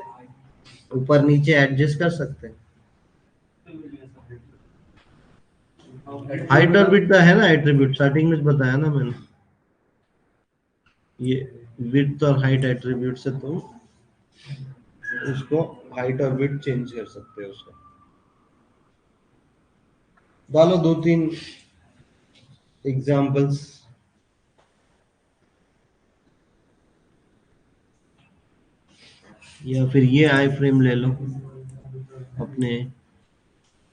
ऊपर नीचे एडजस्ट कर सकते हैं। हाइट और विड्थ है ना एट्रीब्यूट, स्टार्टिंग में बताया ना मैंने, ये विड्थ और हाइट एट्रीब्यूट से तुम उसको हाइट और विड्थ चेंज कर सकते हो। उसको डालो दो तीन एग्जांपल्स। या फिर ये आई फ्रेम ले लो अपने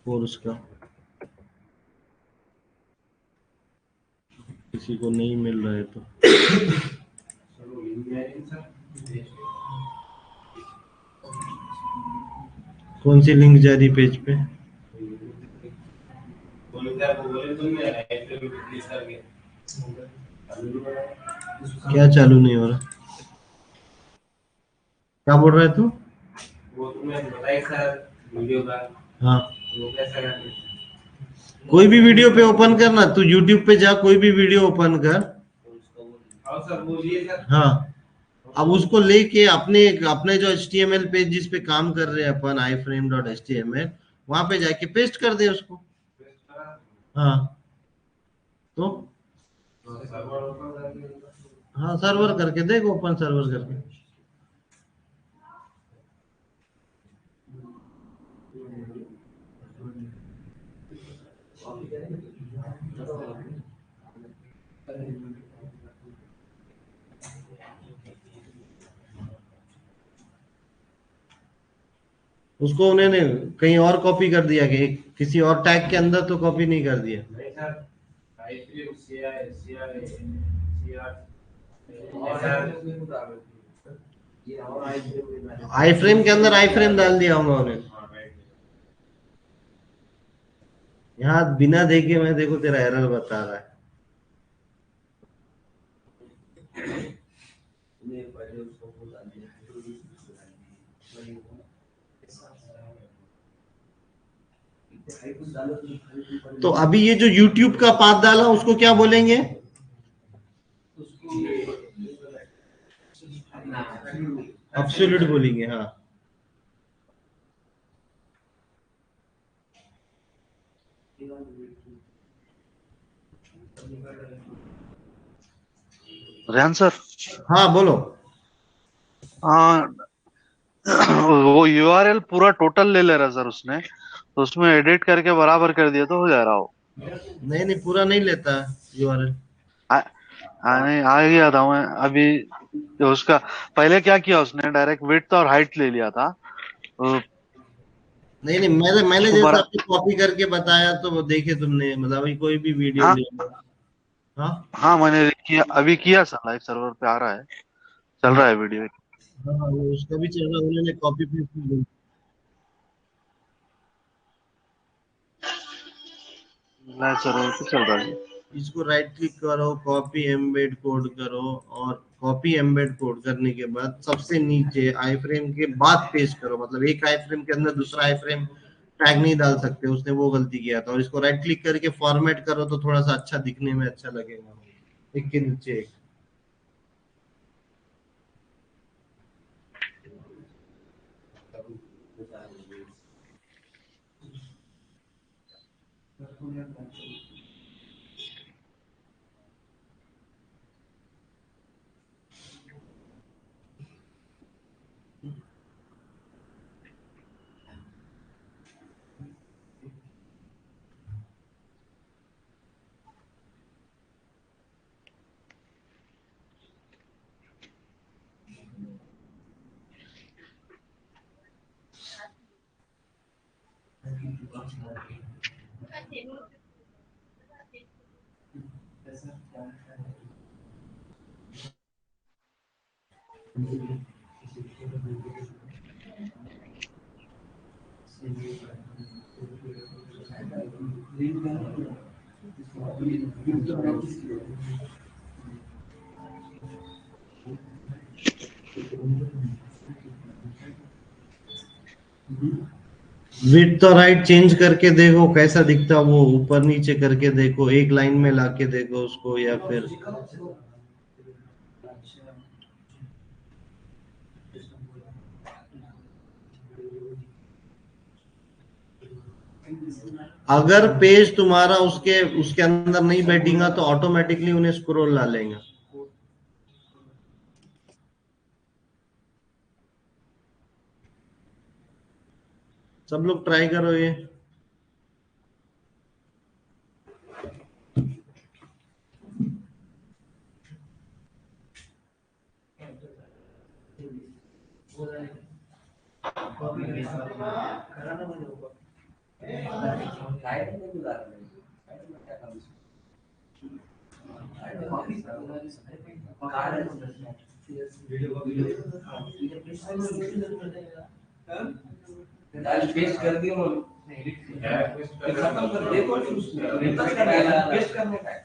कोर्स का, किसी को नहीं मिल रहा है तो कौन सी लिंक जा रही पेज पे, क्या चालू नहीं हो रहा, क्या बोल रहा है तू, वो तुम्हें बताया सर वीडियो का, हाँ वो कैसा करना है? कोई भी वीडियो पे ओपन करना, तू यूट्यूब पे जा, कोई भी वीडियो ओपन कर, हाँ सर बोलिए सर। हाँ अब उसको लेके अपने अपने जो HTML पेज जिस पे काम कर रहे हैं अपन iframe.html, वहां पे जाके पेस्ट कर दे उसको। हाँ तो हाँ सर्वर करके देख, ओपन सर्वर करके। उसको उन्होंने कहीं और कॉपी कर दिया कि किसी और टैग के अंदर तो कॉपी नहीं कर दिया। नहीं सर, आई फ्रेम के अंदर आई फ्रेम डाल दिया होगा उन्होंने। यहाँ बिना देखे मैं देखो तेरा एरर बता रहा है। तो अभी ये जो YouTube का पाथ डाला उसको क्या बोलेंगे, एब्सोल्यूट बोलेंगे, हाँ। रेहान सर, हाँ बोलो। हाँ, वो यूआरएल पूरा टोटल ले ले रहा सर उसने, तो उसमें एडिट करके बराबर कर दिया तो हो जा रहा हो। नहीं नहीं, पूरा नहीं लेता यूआरएल। नहीं, आ गया था मैं अभी। तो उसका पहले क्या किया उसने, डायरेक्ट विड्थ और हाइट ले लिया था, तो नहीं नहीं, मैंने उसको जैसा बरा आपको कॉपी करके बताया तो वो देखे तुमने, मतलब अभी कोई भी वीडियो हाँ ले लो। हाँ हाँ, मैंने किया, अभी किया सर, लाइव सर्वर पे आ रहा है, चल हाँ रहा है वीडियो। हाँ हाँ, वो उसका भी चल रहा है, उन्होंने कॉपी पेस्ट। लाइव सर्वर पे चल रहा है। इसको राइट क्लिक करो, कॉपी एम्बेड कोड करो, और कॉपी एम्बेड कोड करने के बाद सबसे नीचे आई फ्रेम के बाद पेस्ट करो, मतलब एक आई फ्रेम के अंदर दूसरा आई फ्रेम टैग नहीं डाल सकते, उसने वो गलती किया था। और इसको राइट क्लिक करके फॉर्मेट करो तो थोड़ा सा अच्छा दिखने में अच्छा लगेगा, एक के नीचे एक। विड्थ और हाइट चेंज करके देखो कैसा दिखता, वो ऊपर नीचे करके देखो, एक लाइन में लाके देखो उसको, या फिर अगर पेज तुम्हारा उसके उसके अंदर नहीं बैठेगा तो ऑटोमेटिकली उन्हें स्क्रॉल ला लेंगे। सब लोग ट्राई करो ये। पेस्ट कर दिया उन्होंने, खत्म कर देखो, पेस्ट करने का है।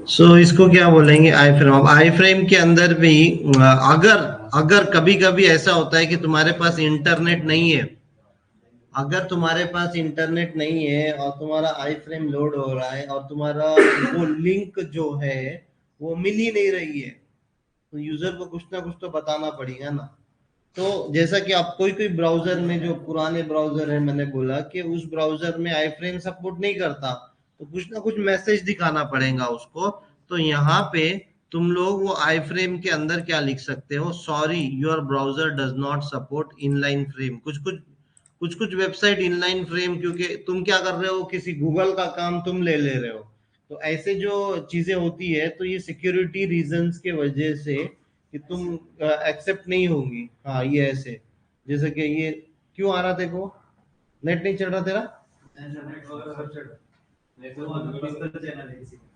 इसको क्या बोलेंगे, आई फ्रेम। अब आई फ्रेम के अंदर भी अगर अगर कभी कभी ऐसा होता है कि तुम्हारे पास इंटरनेट नहीं है, अगर तुम्हारे पास इंटरनेट नहीं है और तुम्हारा आई फ्रेम लोड हो रहा है और तुम्हारा वो लिंक जो है वो मिल ही नहीं रही है, तो यूजर को कुछ ना कुछ तो बताना पड़ेगा ना। तो जैसा कि आप कोई कोई ब्राउजर में, जो पुराने ब्राउजर है, मैंने बोला कि उस ब्राउजर में आई फ्रेम सपोर्ट नहीं करता, तो कुछ ना कुछ मैसेज दिखाना पड़ेगा उसको। तो यहाँ पे तुम लोग वो आई फ्रेम के अंदर क्या लिख सकते हो, sorry your browser does not support inline frame. कुछ कुछ वेबसाइट इनलाइन फ्रेम, क्योंकि तुम क्या कर रहे हो, किसी गूगल का काम तुम ले ले रहे हो, तो ऐसे जो चीजें होती है तो ये सिक्योरिटी रीजंस के वजह से कि तुम एक्सेप्ट नहीं होंगी। हाँ ये ऐसे, जैसे कि ये क्यों आ रहा देखो, नेट नहीं चल रहा तेरा?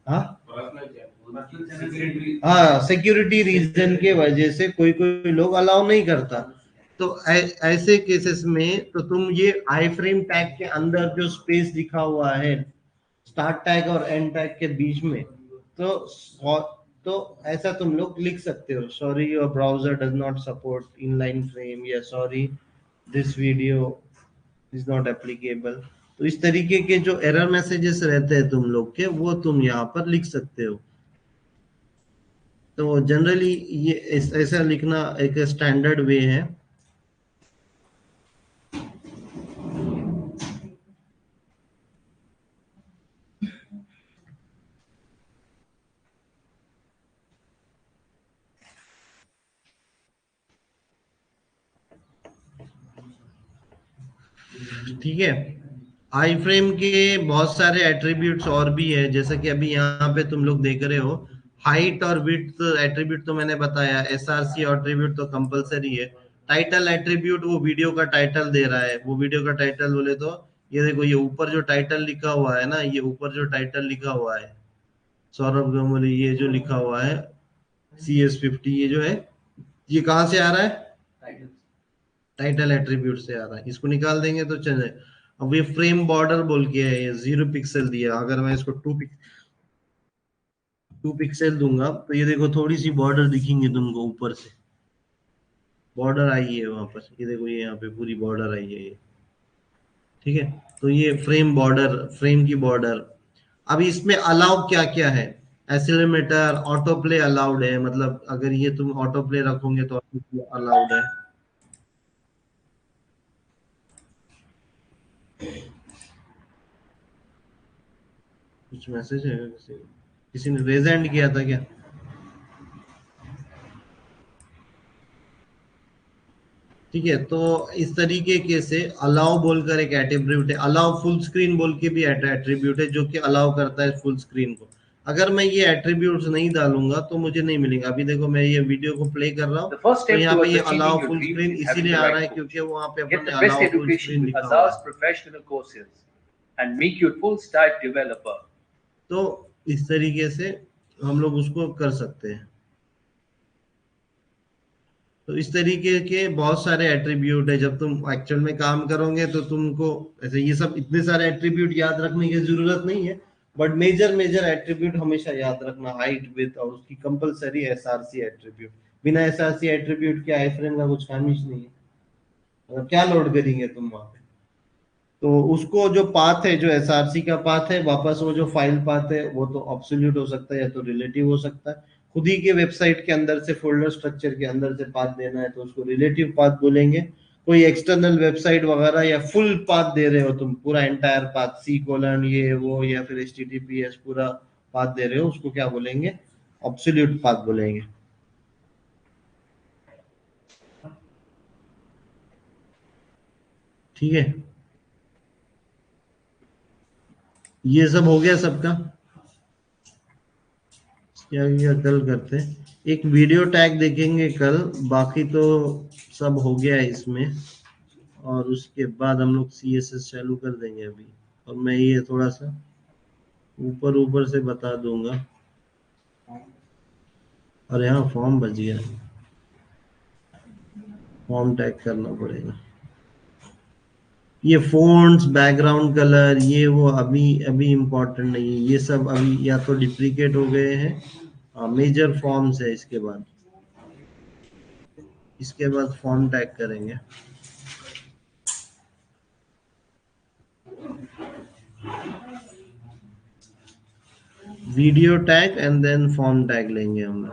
हाँ हाँ, सिक्योरिटी रीजन के वजह से कोई कोई लोग अलाउ नहीं करता। तो ऐसे केसेस में तो तुम ये आई फ्रेम टैग के अंदर जो स्पेस दिखा हुआ है स्टार्ट टैग और एंड टैग के बीच में, तो ऐसा तुम लोग लिख सकते हो, sorry your browser does not support inline frame, या sorry this video is not applicable. तो इस तरीके के जो एरर मैसेजेस रहते हैं तुम लोग के, वो तुम यहाँ पर लिख सकते हो। तो जनरली ये ऐसा लिखना एक स्टैंडर्ड वे है। ठीक है, आई फ्रेम के बहुत सारे एट्रीब्यूट्स और भी है, जैसे कि अभी यहाँ पे तुम लोग देख रहे हो, हाइट और विड्थ एट्रीब्यूट तो मैंने बताया, एसआरसी एट्रीब्यूट तो कंपलसरी है। टाइटल एट्रीब्यूट वो वीडियो का टाइटल दे रहा है, वो वीडियो का टाइटल बोले तो ये देखो, ये ऊपर जो टाइटल लिखा हुआ है ना, ये ऊपर जो टाइटल लिखा हुआ है सौरभ गंगोली, ये जो लिखा हुआ है CS50, ये जो है, ये कहाँ से आ रहा है, टाइटल एट्रीब्यूट से आ रहा है। इसको निकाल देंगे तो चले। अब ये फ्रेम बॉर्डर बोल के है, ये 0 पिक्सल दिया, अगर मैं इसको 2 पिक्सल दूंगा तो ये देखो थोड़ी सी बॉर्डर दिखेंगे तुमको ऊपर से, बॉर्डर आई है वहां पर, ये देखो, ये यहाँ पे पूरी बॉर्डर आई है ये। ठीक है, तो ये फ्रेम बॉर्डर, फ्रेम की बॉर्डर। अब इसमें अलाउ क्या क्या है, एक्सीलरोमीटर ऑटो प्ले अलाउड है, मतलब अगर ये तुम ऑटो प्ले रखोगे तो अलाउड है। कुछ मैसेज है किसी ने रेज हैंड किया था क्या? ठीक है, तो इस तरीके के से अलाउ बोलकर एक एट्रीब्यूट है, अलाउ फुल स्क्रीन बोल के भी एट्रीब्यूट है जो कि अलाउ करता है फुल स्क्रीन को। अगर मैं ये एट्रीब्यूट्स नहीं डालूंगा तो मुझे नहीं मिलेगा। अभी देखो मैं ये वीडियो को प्ले कर रहा The हूँ, first तो step यहाँ पे towards ये achieving allow your full dreams screen is having इसीलिए the आ रहा right है coach. क्योंकि वहां पे अपन Get ने the best allow full education screen with लिखा हुआ Azar's है। professional courses and make you a full stack developer. तो इस तरीके से हम लोग उसको कर सकते हैं। तो इस तरीके के बहुत सारे एट्रीब्यूट है, जब तुम एक्चुअल में काम करोगे तो तुमको ऐसे ये सब इतने सारे एट्रीब्यूट याद रखने की जरूरत नहीं है, बट मेजर मेजर एट्रीब्यूट हमेशा याद रखना, हाइट विड्थ और उसकी कंपलसरी एसआरसी एट्रीब्यूट। बिना एसआरसी एट्रीब्यूट के आईफ्रेम का कुछ काम ही नहीं है, मतलब क्या लोड करेंगे तुम वहां पे। तो उसको जो पाथ है, जो एसआरसी का पाथ है, वापस वो जो फाइल पाथ है, वो तो ऑब्सोल्यूट हो सकता है या तो रिलेटिव हो सकता है। खुद ही के वेबसाइट के अंदर से, फोल्डर स्ट्रक्चर के अंदर से पाथ देना है तो उसको रिलेटिव पाथ बोलेंगे। कोई एक्सटर्नल वेबसाइट वगैरह या फुल पाथ दे रहे हो तुम, पूरा एंटायर पाथ, C:, ये वो, या फिर HTTPS पूरा पाथ दे रहे हो, उसको क्या बोलेंगे, ऑब्सोल्यूट पाथ बोलेंगे। ठीक है, ये सब हो गया सबका। क्या क्या कल करते हैं, एक वीडियो टैग देखेंगे कल, बाकी तो सब हो गया है इसमें। और उसके बाद हम लोग CSS चालू कर देंगे अभी। और मैं ये थोड़ा सा ऊपर ऊपर से बता दूंगा। और यहाँ फॉर्म बच गया, फॉर्म टैग करना पड़ेगा। ये फोन्ट्स, बैकग्राउंड कलर, ये वो अभी अभी इम्पोर्टेंट नहीं है, ये सब अभी या तो डिप्लीकेट हो गए हैं। मेजर फॉर्म्स है इसके बाद फॉर्म टैग करेंगे। Video tag and then form tag लेंगे हम।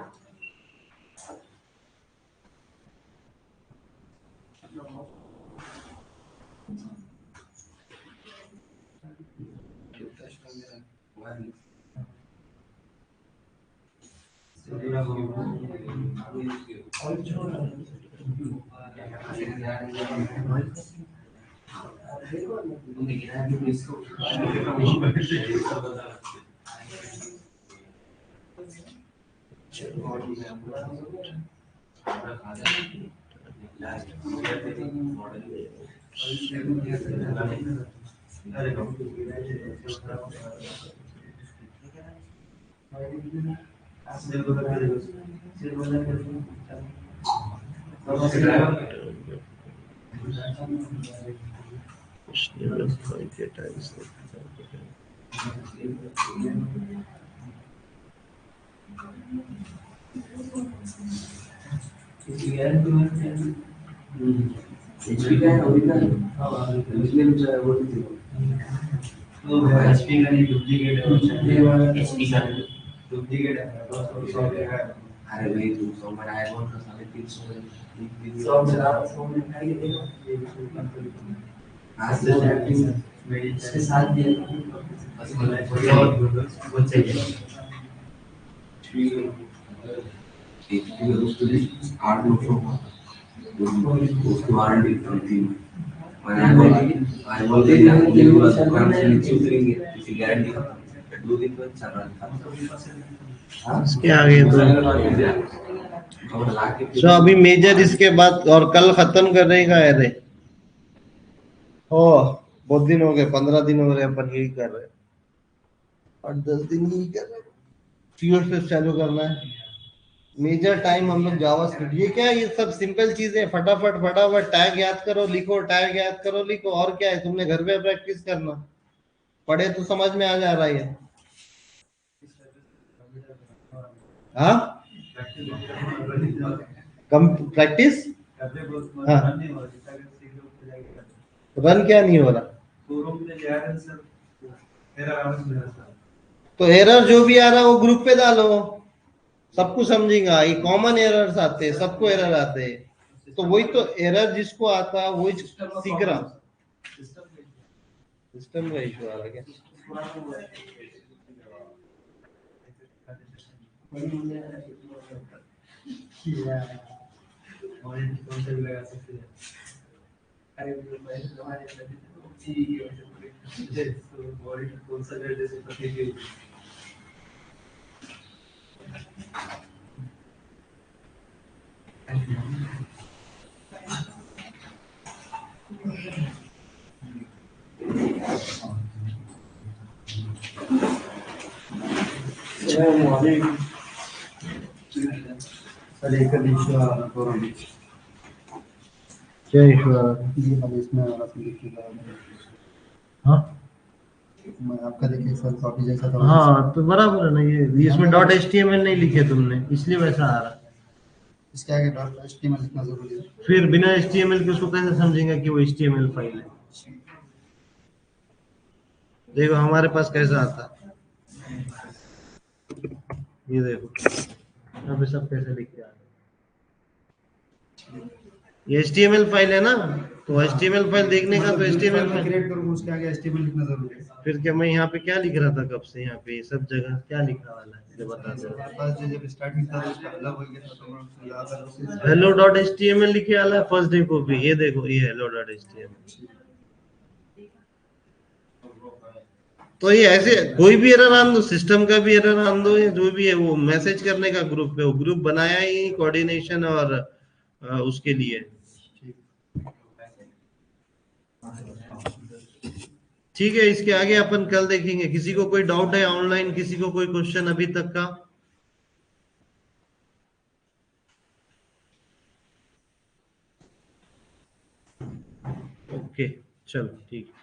अरे भाई तू समझ आया कौन सा साले 300 आज से इसके साथ भी बस वो चाहिए एक 800 उसकी वारंटी थी आई बोलते दुकान से नीचे उतरेंगे इसकी गारंटी खत्म 2 दिन बाद चल रहा था इसके आगे तो अभी मेजर इसके बाद और कल खत्म करने का है रे। ओ बहुत दिन हो गए, 15 दिन हो गए अपन यही कर रहे हैं, 8-10 दिन ही कर रहे हैं। CSS चालू करना है। मेजर टाइम हम लोग जावास्क्रिप्ट, ये क्या है, ये सब सिंपल चीजें, फटाफट फटाफट टैग याद करो लिखो, टैग याद करो लिखो, और क्या है, तुमने घर पे प्रैक्टिस करना, पढ़े तो समझ में आ जा रहा है। हाँ कम प्रैक्टिस, हाँ रन क्या नहीं हो रहा, तो एरर जो भी आ रहा है वो ग्रुप पे डालो, सब कुछ समझेगा। ये कॉमन एरर्स आते हैं, सबको एरर आते हैं, तो वही तो एरर जिसको आता है वही सीख रहा। सिस्टम का इशू आ रहा क्या? क्या इशू आ रहा है? हाँ आपका देखिए सर कॉपी जैसा था। हाँ तो बराबर है ना, ये इसमें डॉट HTML नहीं लिखे तुमने, इसलिए वैसा आ रहा। इसके आगे डॉट HTML लिखना जरूरी है। फिर बिना HTML के उसको कैसे समझेंगे कि वो HTML फाइल है? देखो हमारे पास कैसा आता, ये देखो यहाँ पे सब कैसे लिख के आ रहे, ये HTML फाइल है ना, तो HTML फाइल देखने का तो HTML फाइल क्रिएट करूँ उसके आगे HTML लिखना जरूरी है। फिर क्या मैं यहाँ पे क्या लिख रहा था कब से, यहाँ पे सब जगह क्या लिखा वाला है ये बता दो। फर्स्ट डे जब स्टार्टिंग था तो उसका अलग हो गया था, तो मैं उसको याद है। हेलो डॉट HTML लिखे वाला है फर्स्ट डे को भी, ये देखो ये हेलो डॉट HTML। तो ये ऐसे कोई भी एरर आन दो, सिस्टम का भी एरर आन दो, या जो भी है वो मैसेज करने का ग्रुप पे, वो ग्रुप बनाया ही कोऑर्डिनेशन और उसके लिए। ठीक है, इसके आगे अपन कल देखेंगे। किसी को कोई डाउट है ऑनलाइन, किसी को कोई क्वेश्चन अभी तक का? ओके चलो ठीक है।